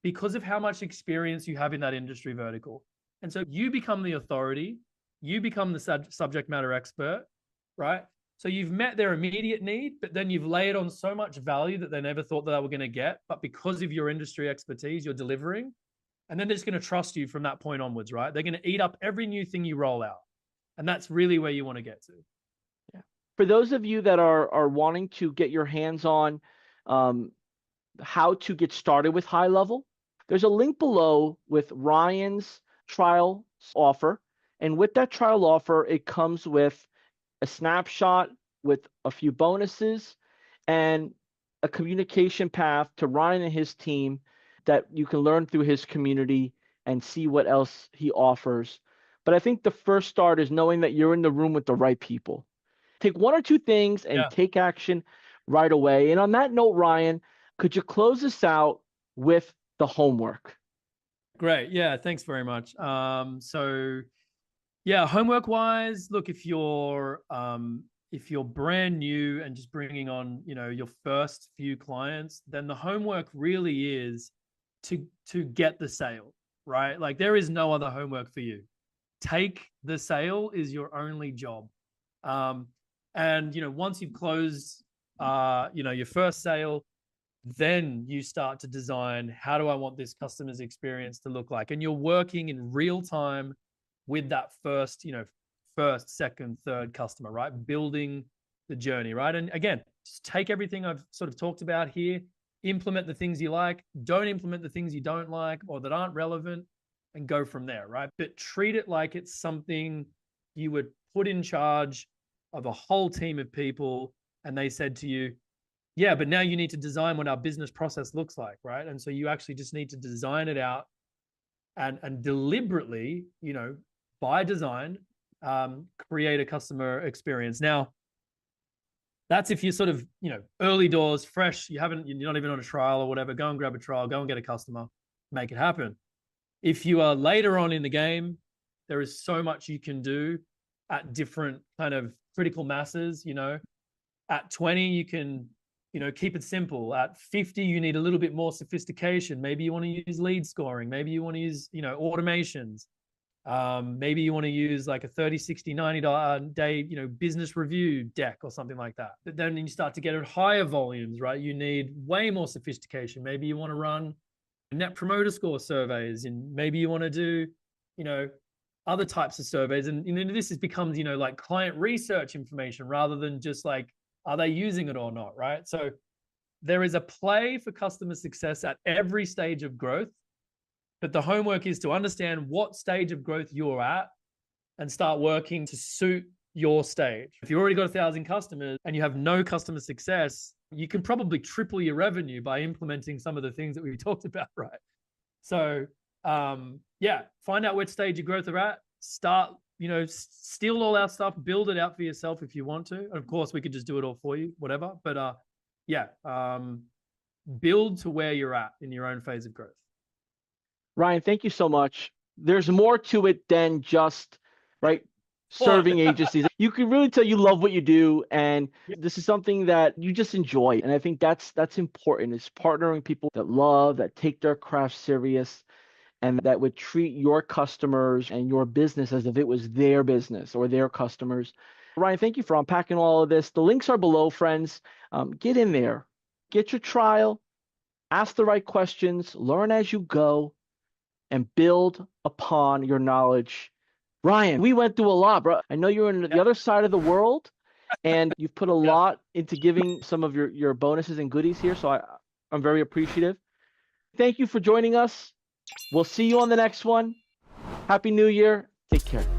because of how much experience you have in that industry vertical. And so you become the authority, you become the subject matter expert, right? So you've met their immediate need, but then you've layered on so much value that they never thought that they were going to get. But because of your industry expertise, you're delivering. And then they're just going to trust you from that point onwards, right? They're going to eat up every new thing you roll out. And that's really where you want to get to. Yeah. For those of you that are wanting to get your hands on how to get started with high level, there's a link below with Ryan's trial offer. And with that trial offer, it comes with a snapshot with a few bonuses and a communication path to Ryan and his team that you can learn through his community and see what else he offers. But I think the first start is knowing that you're in the room with the right people. Take 1 or 2 things and take action right away. And on that note, Ryan, could you close us out with the homework? Great. Yeah, thanks very much. So yeah, homework wise, look, if you're brand new and just bringing on, your first few clients, then the homework really is to get the sale, right? Like there is no other homework for you. Take the sale is your only job. And once you've closed your first sale, then you start to design, how do I want this customer's experience to look like? And you're working in real time with that first, second, third customer, right? Building the journey, right? And again, just take everything I've sort of talked about here, implement the things you like, don't implement the things you don't like or that aren't relevant, and go from there, right? But treat it like it's something you would put in charge of a whole team of people, and they said to you, yeah, but now you need to design what our business process looks like, right? And so you actually just need to design it out and deliberately, by design, create a customer experience. Now, that's if you're sort of, early doors, fresh, you're not even on a trial or whatever, go and grab a trial, go and get a customer, make it happen. If you are later on in the game, there is so much you can do at different kind of critical masses. At 20, you can, keep it simple. At 50, you need a little bit more sophistication. Maybe you want to use lead scoring. Maybe you want to use, automations. Maybe you want to use like a 30, 60, 90 day, business review deck or something like that. But then you start to get at higher volumes, right? You need way more sophistication. Maybe you want to run net promoter score surveys, and maybe you want to do, other types of surveys. And, this becomes, like client research information rather than just like, are they using it or not, right? So there is a play for customer success at every stage of growth. But the homework is to understand what stage of growth you're at and start working to suit your stage. If you've already got 1,000 customers and you have no customer success, you can probably triple your revenue by implementing some of the things that we talked about, right? So, find out which stage of growth they're at. Start, steal all our stuff, build it out for yourself if you want to. And of course, we could just do it all for you, whatever. But build to where you're at in your own phase of growth. Ryan, thank you so much. There's more to it than just, serving agencies. You can really tell you love what you do, and this is something that you just enjoy. And I think that's important, is partnering with people that love, that take their craft serious, and that would treat your customers and your business as if it was their business or their customers. Ryan, thank you for unpacking all of this. The links are below, friends. Get in there, get your trial, ask the right questions, learn as you go, and build upon your knowledge. Ryan, we went through a lot, bro. I know you're on the other side of the world, and you've put a lot into giving some of your bonuses and goodies here, so I'm very appreciative. Thank you for joining us. We'll see you on the next one. Happy New Year. Take care.